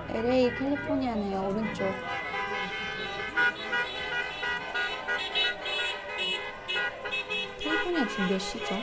LA 캘리포니아네요. 오른쪽. 캘리포니아 지금 몇 시죠?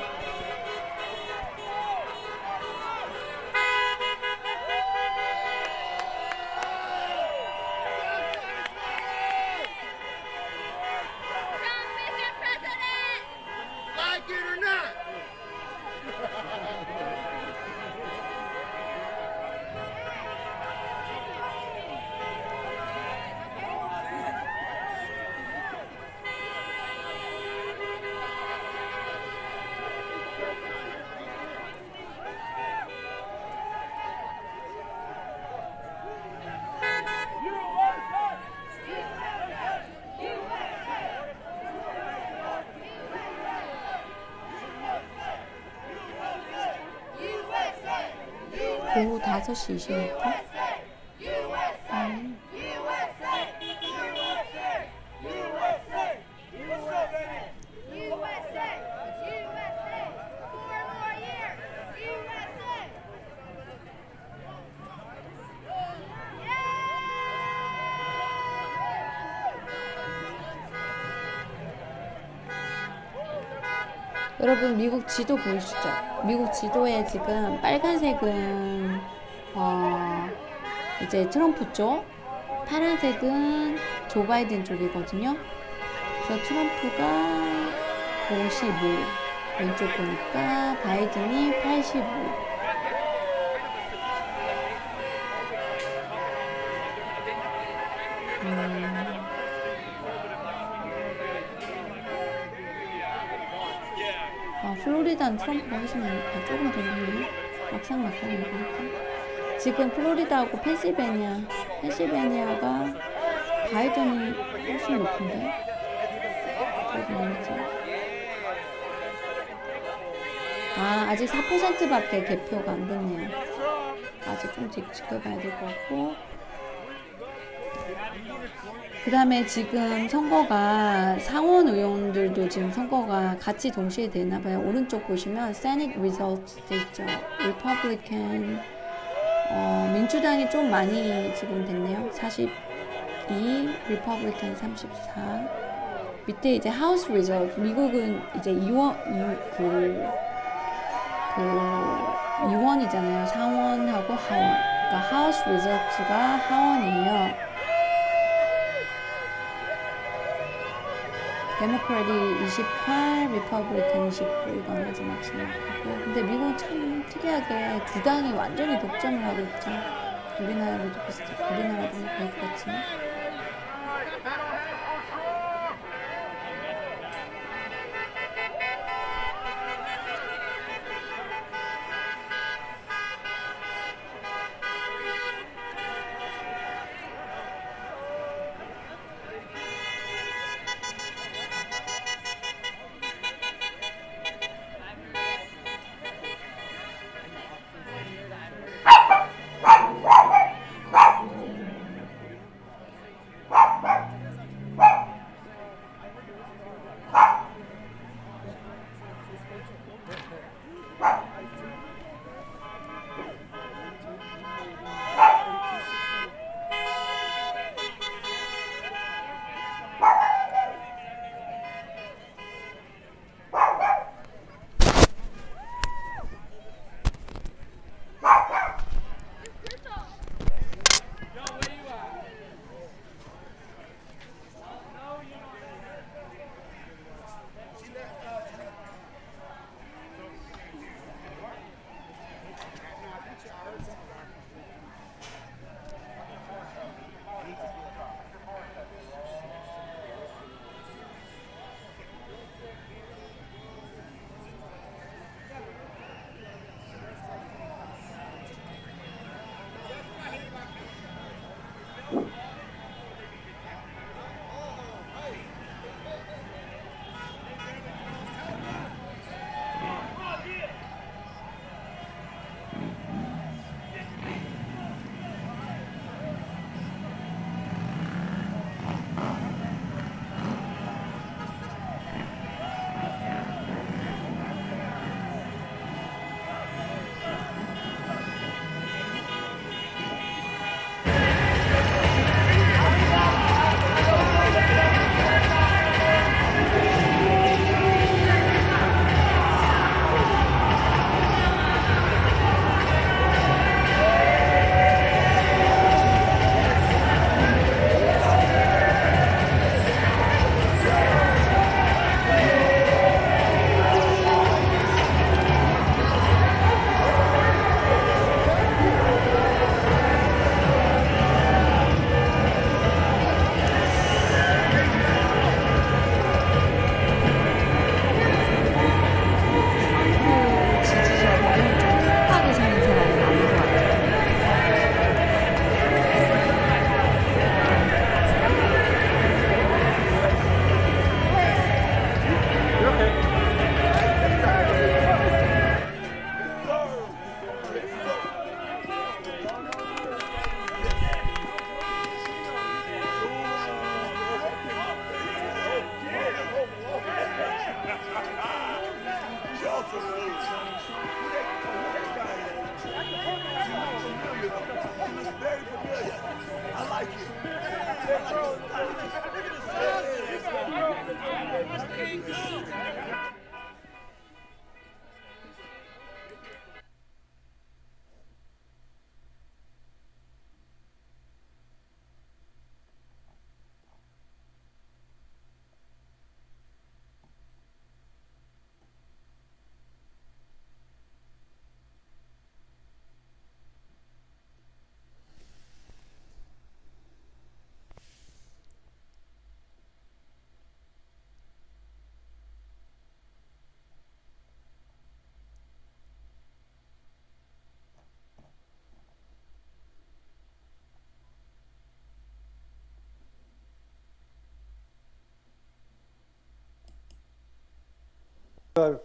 오후 5시 26분? 여러분 미국 지도 보이시죠? 미국 지도에 지금 빨간색은 이제 트럼프 쪽, 파란색은 조 바이든 쪽이거든요. 그래서 트럼프가 55, 왼쪽 보니까 바이든이 85. 플로리다는 트럼프가 훨씬 조금 더 높네요. 막상 막하는 거니까. 지금 플로리다하고 펜실베니아가 바이든이 훨씬 높은데. 아직 4%밖에 개표가 안 됐네요. 아직 좀 지켜봐야 될 것 같고. 그 다음에 지금 선거가 상원 의원들도 지금 선거가 같이 동시에 되나봐요. 오른쪽 보시면 Senate results 돼 있죠. Republican 민주당이 좀 많이 지금 됐네요. 42, Republican 34. 밑에 이제 House results. 미국은 이제 의원이잖아요. 상원하고 하원. 그러니까 House results가 하원이에요. 데모크래틱 28, 리퍼블리칸 29 이건 아직 막심하고. 근데 미국은 참 특이하게 두 당이 완전히 독점을 하고 있죠. 우리나라도 비슷하고 우리나라도 거의 그렇지만.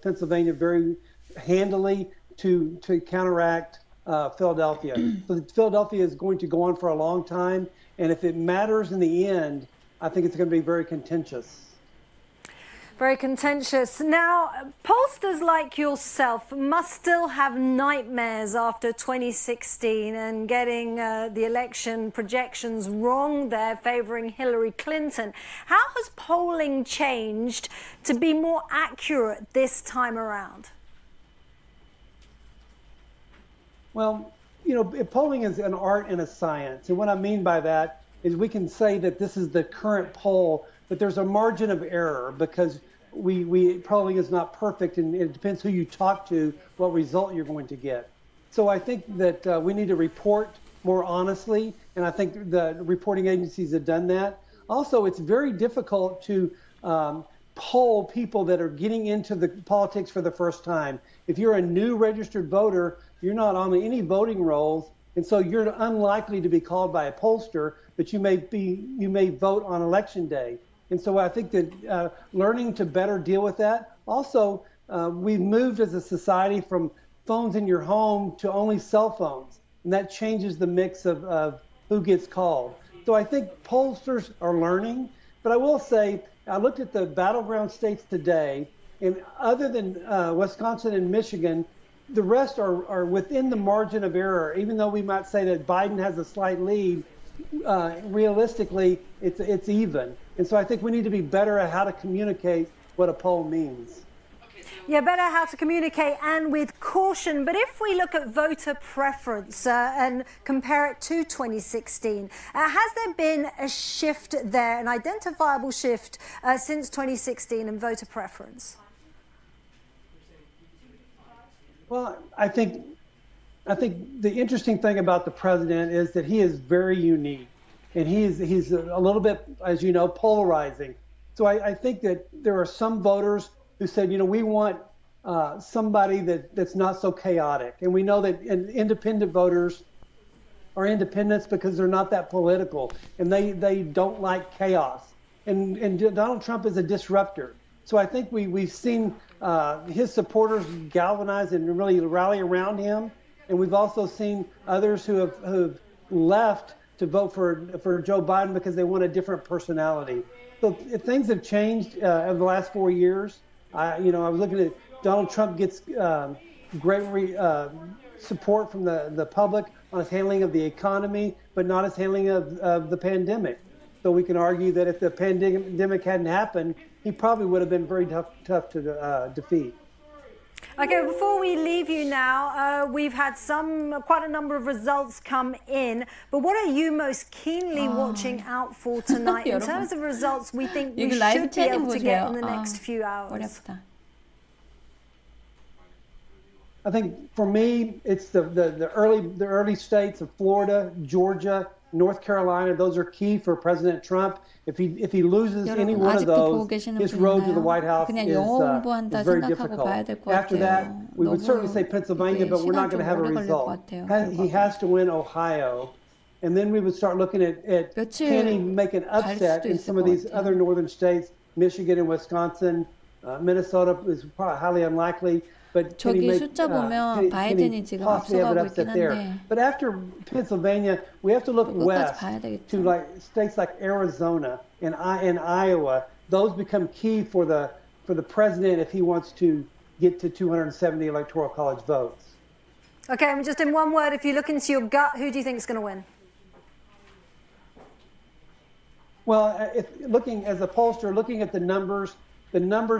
Pennsylvania very handily to counteract Philadelphia. So Philadelphia is going to go on for a long time, and if it matters in the end, I think it's going to be very contentious. Very contentious. Now, pollsters like yourself must still have nightmares after 2016 and getting the election projections wrong there, favoring Hillary Clinton. How has polling changed to be more accurate this time around? Well, you know, polling is an art and a science. And what I mean by that is we can say that this is the current poll, but there's a margin of error because polling is not perfect, and it depends who you talk to, what result you're going to get. So I think that we need to report more honestly, and I think the reporting agencies have done that. Also, it's very difficult to poll people that are getting into the politics for the first time. If you're a new registered voter, you're not on any voting rolls, and so you're unlikely to be called by a pollster, but you may vote on election day. And so I think that learning to better deal with that. Also, we've moved as a society from phones in your home to only cell phones, and that changes the mix of who gets called. So I think pollsters are learning, but I will say, I looked at the battleground states today, and other than Wisconsin and Michigan, the rest are within the margin of error. Even though we might say that Biden has a slight lead, realistically, it's even. And so I think we need to be better at how to communicate what a poll means. Yeah, better how to communicate and with caution. But if we look at voter preference and compare it to 2016, has there been a shift there, an identifiable shift since 2016 in voter preference? Well, I think the interesting thing about the president is that he is very unique, and he's a little bit, as you know, polarizing. So I think that there are some voters who said, you know, we want somebody that's not so chaotic, and we know that independent voters are independents because they're not that political, and they don't like chaos. And Donald Trump is a disruptor. So I think we've seen his supporters galvanize and really rally around him. And we've also seen others who have left to vote for Joe Biden because they want a different personality. So if things have changed over the last 4 years. I was looking at Donald Trump gets great support from the public on his handling of the economy, but not his handling of the pandemic. So we can argue that if the pandemic hadn't happened, he probably would have been very tough to defeat. Okay, before we leave you now, we've had quite a number of results come in, but what are you most keenly watching out for tonight in terms of results we think we should be able to get in the next few hours? I think for me, it's the early states of Florida, Georgia, North Carolina. Those are key for President Trump. If he loses any one of those, his road to the White House is very difficult. After that, we would certainly say Pennsylvania, but we're not going to have a result. He has to win Ohio. And then we would start looking at can he make an upset in some of these other northern states, Michigan and Wisconsin. Minnesota is probably highly unlikely. But 저기 숫자 보면 바이든이 지금 앞서가고 있긴 한데. But after Pennsylvania, we have to look west to like states like Arizona and Iowa. Those become key for the president if he wants to get to 270 electoral college votes. Okay, and just in one word, if you look into your gut, who do you think is going to win? Well, looking as a pollster, looking at the numbers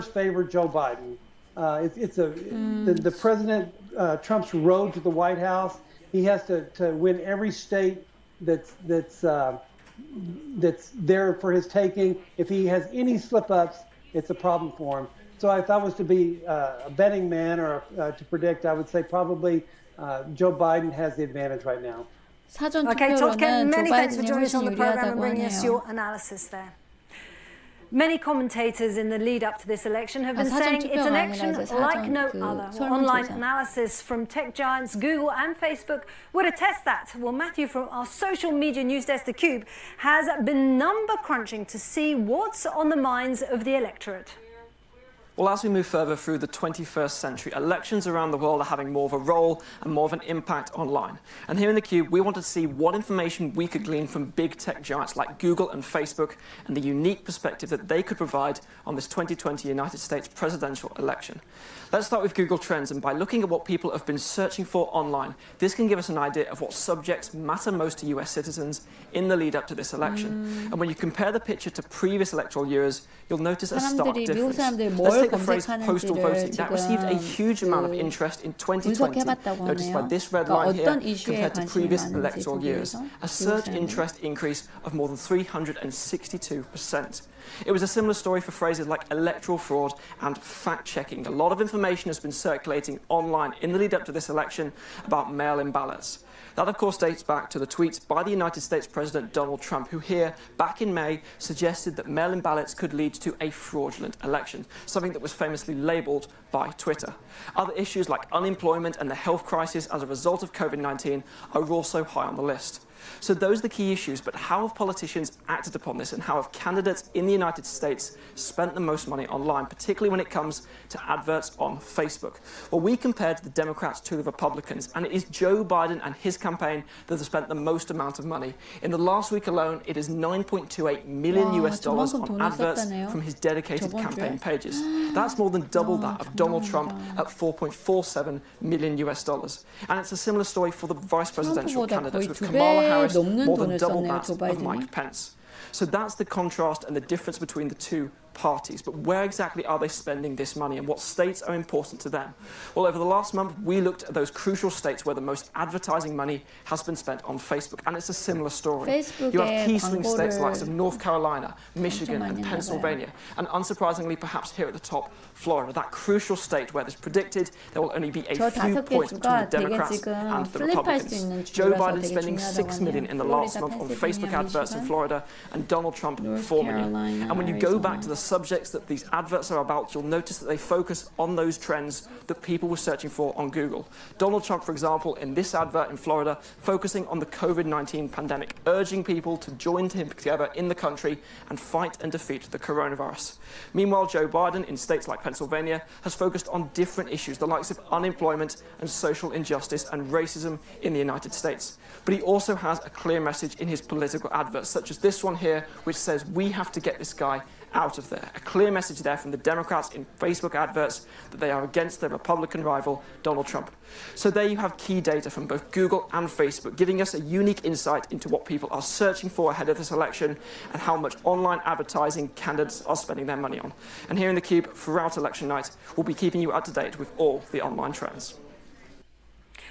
favor Joe Biden. The President Trump's road to the White House. He has to win every state that's there for his taking. If he has any slip-ups, it's a problem for him. So if I was to be a betting man or to predict, I would say probably Joe Biden has the advantage right now. Okay, Todd Kemp, many thanks for 조바이든이 joining us on 훨씬 the program and 유리하다고 bringing us your 하네요. analysis there. Many commentators in the lead up to this election have been 사전 saying it's an 투표가 election 아니라 이제 like 사전 no 그 other. 설문조사. Online analysis from tech giants Google and Facebook would attest that. Well, Matthew from our social media news desk, theCUBE, has been number crunching to see what's on the minds of the electorate. Well, as we move further through the 21st century, elections around the world are having more of a role and more of an impact online. And here in theCUBE, we wanted to see what information we could glean from big tech giants like Google and Facebook and the unique perspective that they could provide on this 2020 United States presidential election. Let's start with Google Trends, and by looking at what people have been searching for online, this can give us an idea of what subjects matter most to US citizens in the lead up to this election. And when you compare the picture to previous electoral years, you'll notice a stark difference. Let's take the phrase postal voting. That received a huge amount of interest in 2020, noticed by this red line here, compared to previous electoral years. A search interest increase of more than 362%. It was a similar story for phrases like electoral fraud and fact-checking. A lot of information has been circulating online in the lead up to this election about mail-in ballots. That, of course, dates back to the tweets by the United States President Donald Trump, who here, back in May, suggested that mail-in ballots could lead to a fraudulent election, something that was famously labelled by Twitter. Other issues like unemployment and the health crisis as a result of COVID-19 are also high on the list. So those are the key issues, but how have politicians acted upon this, and how have candidates in the United States spent the most money online, particularly when it comes to adverts on Facebook? Well, we compared the Democrats to the Republicans, and it is Joe Biden and his campaign that have spent the most amount of money. In the last week alone, it is $9.28 million US dollars on adverts from his dedicated campaign pages. That's more than double that of Donald Trump at $4.47 million US dollars. And it's a similar story for the vice presidential candidates, with Kamala Harris more than double that of Mike Pence. So that's the contrast and the difference between the two parties. But where exactly are they spending this money, and what states are important to them? Well, over the last month, we looked at those crucial states where the most advertising money has been spent on Facebook, and it's a similar story. You have key swing states like North Carolina, Michigan, and Pennsylvania, and unsurprisingly, perhaps here at the top, Florida, that crucial state where it's predicted there will only be a few points between the Democrats and the Republicans. Joe Biden spending $6 million in the last month on Facebook adverts in Florida, and Donald Trump $4 million. And when you go back to the subjects that these adverts are about, you'll notice that they focus on those trends that people were searching for on Google. Donald Trump, for example, in this advert in Florida, focusing on the COVID-19 pandemic, urging people to join him together in the country and fight and defeat the coronavirus. Meanwhile, Joe Biden in states like Pennsylvania has focused on different issues, the likes of unemployment and social injustice and racism in the United States. But he also has a clear message in his political adverts, such as this one here, which says, "We have to get this guy out of there." A clear message there from the Democrats in Facebook adverts that they are against their Republican rival, Donald Trump. So there you have key data from both Google and Facebook, giving us a unique insight into what people are searching for ahead of this election and how much online advertising candidates are spending their money on. And here in theCUBE, throughout election night, we'll be keeping you up to date with all the online trends.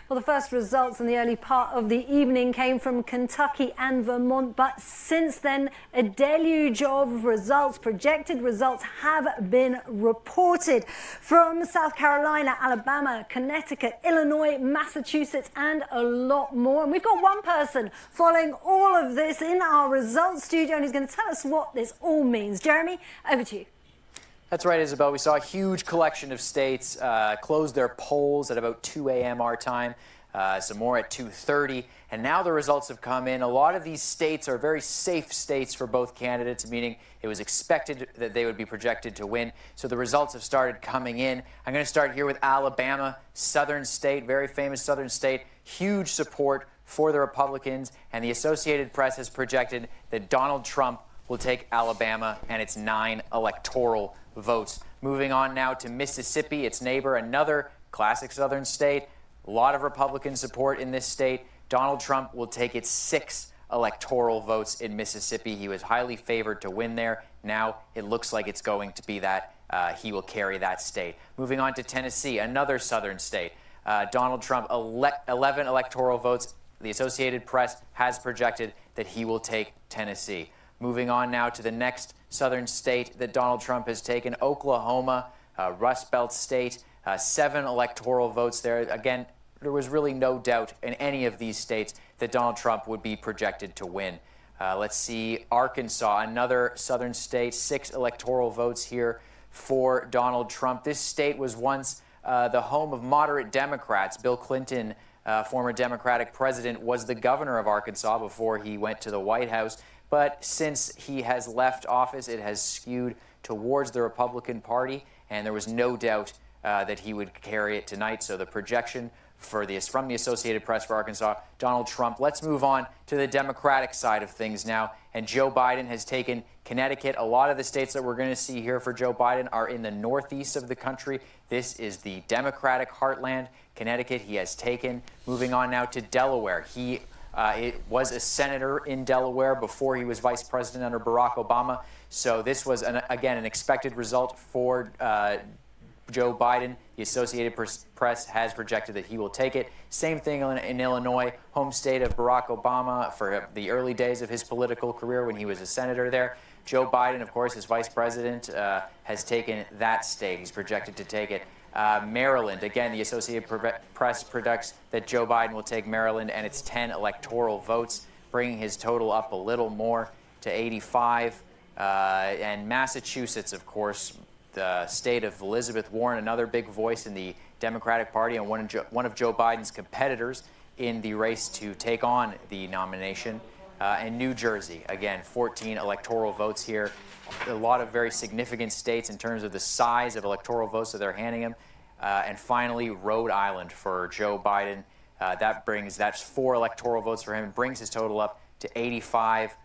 Well, the first results in the early part of the evening came from Kentucky and Vermont, but since then, a deluge of results, projected results, have been reported from South Carolina, Alabama, Connecticut, Illinois, Massachusetts, and a lot more. And we've got one person following all of this in our results studio, and he's going to tell us what this all means. Jeremy, over to you. That's right, Isabel. We saw a huge collection of states close their polls at about 2 a.m. our time, some more at 2:30, and now the results have come in. A lot of these states are very safe states for both candidates, meaning it was expected that they would be projected to win. So the results have started coming in. I'm going to start here with Alabama, southern state, very famous southern state, huge support for the Republicans, and the Associated Press has projected that Donald Trump will take Alabama and its 9 electoral votes. Moving on now to Mississippi, its neighbor, another classic southern state. A lot of Republican support in this state. Donald Trump will take its 6 electoral votes in Mississippi. He was highly favored to win there. Now it looks like it's going to be that he will carry that state. Moving on to Tennessee, another southern state. Donald Trump, 11 electoral votes. The Associated Press has projected that he will take Tennessee. Moving on now to the next southern state that Donald Trump has taken, Oklahoma, Rust Belt state, 7 electoral votes there. Again, there was really no doubt in any of these states that Donald Trump would be projected to win. Let's see, Arkansas, another southern state, 6 electoral votes here for Donald Trump. This state was once the home of moderate Democrats. Bill Clinton, former Democratic president, was the governor of Arkansas before he went to the White House. But since he has left office, it has skewed towards the Republican Party, and there was no doubt that he would carry it tonight. So the projection from the Associated Press for Arkansas, Donald Trump. Let's move on to the Democratic side of things now. And Joe Biden has taken Connecticut. A lot of the states that we're going to see here for Joe Biden are in the northeast of the country. This is the Democratic heartland. Connecticut he has taken. Moving on now to Delaware. He was a senator in Delaware before he was vice president under Barack Obama. So this was, again, an expected result for Joe Biden. The Associated Press has projected that he will take it. Same thing in Illinois, home state of Barack Obama for the early days of his political career when he was a senator there. Joe Biden, of course, as vice president, has taken that state. He's projected to take it. Maryland, again, the Associated Press predicts that Joe Biden will take Maryland, and it's 10 electoral votes, bringing his total up a little more to 85. And Massachusetts, of course, the state of Elizabeth Warren, another big voice in the Democratic Party and one of Joe Biden's competitors in the race to take on the nomination. And New Jersey, again, 14 electoral votes here. A lot of very significant states in terms of the size of electoral votes that they're handing him. And finally, Rhode Island for Joe Biden. That's 4 electoral votes for him, brings his total up to 85,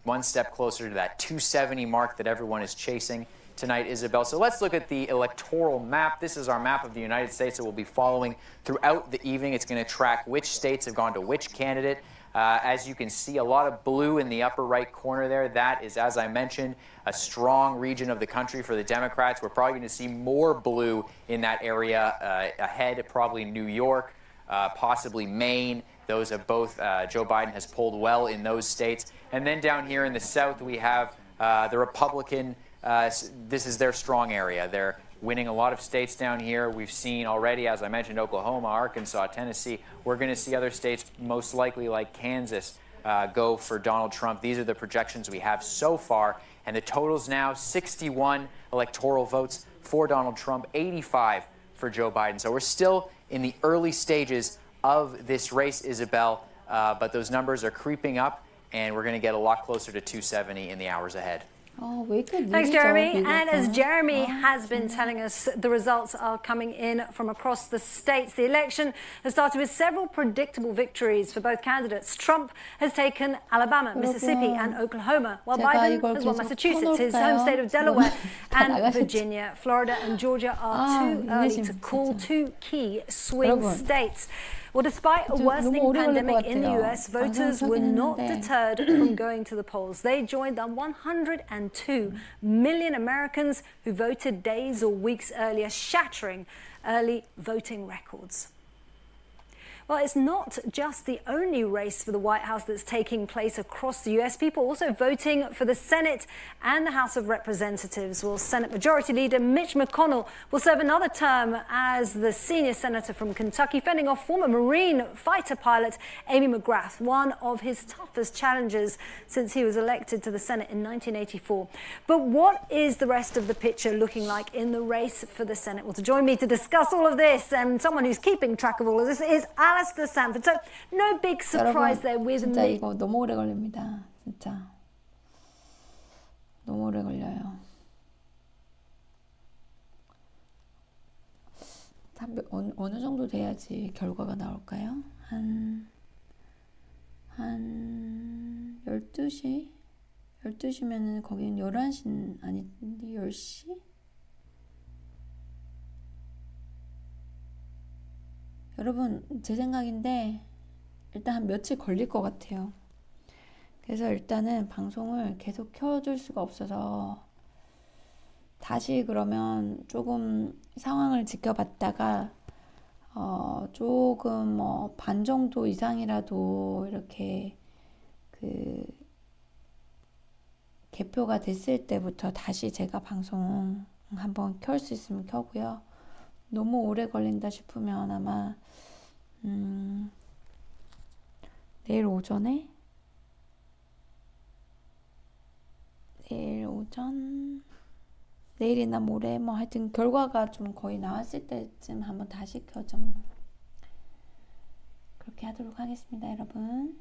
one step closer to that 270 mark that everyone is chasing tonight, Isabel. So let's look at the electoral map. This is our map of the United States that we'll be following throughout the evening. It's going to track which states have gone to which candidate. As you can see, a lot of blue in the upper right corner there. That is, as I mentioned, a strong region of the country for the Democrats. We're probably going to see more blue in that area ahead, probably New York, possibly Maine. Those have both, Joe Biden has polled well in those states. And then down here in the south, we have the Republican. This is their strong area. They're winning a lot of states down here. We've seen already, as I mentioned, Oklahoma, Arkansas, Tennessee. We're going to see other states, most likely like Kansas, go for Donald Trump. These are the projections we have so far. And the totals now, 61 electoral votes for Donald Trump, 85 for Joe Biden. So we're still in the early stages of this race, Isabel, but those numbers are creeping up, and we're going to get a lot closer to 270 in the hours ahead. Oh, we could. Thanks, Jeremy. And as Jeremy has been telling us, the results are coming in from across the states. The election has started with several predictable victories for both candidates. Trump has taken Alabama, Mississippi, and Oklahoma, while Biden has won Massachusetts, his home state of Delaware, and Virginia. Florida and Georgia are too early to call 2 key swing states. Well, despite a worsening pandemic in the U.S., voters were not deterred from going to the polls. They joined the 102 million Americans who voted days or weeks earlier, shattering early voting records. Well, it's not just the only race for the White House that's taking place across the U.S. People also voting for the Senate and the House of Representatives. Well, Senate Majority Leader Mitch McConnell will serve another term as the senior senator from Kentucky, fending off former Marine fighter pilot Amy McGrath, one of his toughest challenges since he was elected to the Senate in 1984. But what is the rest of the picture looking like in the race for the Senate? Well, to join me to discuss all of this, and someone who's keeping track of all of this, is Alistair Sanford. So no big surprise there with 진짜 이거 너무 오래 걸립니다. 진짜 너무 오래 걸려요. 다 어느 정도 돼야지 결과가 나올까요? 한 12시? 12시면은 거긴 11시 아닌데 10시? 여러분, 제 생각인데 일단 한 며칠 걸릴 것 같아요. 그래서 일단은 방송을 계속 켜줄 수가 없어서 다시 그러면 조금 상황을 지켜봤다가 조금 뭐 반 정도 이상이라도 이렇게 그 개표가 됐을 때부터 다시 제가 방송 한번 켤 수 있으면 켜고요. 너무 오래 걸린다 싶으면 아마 내일 오전 내일이나 모레 뭐 하여튼 결과가 좀 거의 나왔을 때쯤 한번 다시 켜죠. 그렇게 하도록 하겠습니다, 여러분.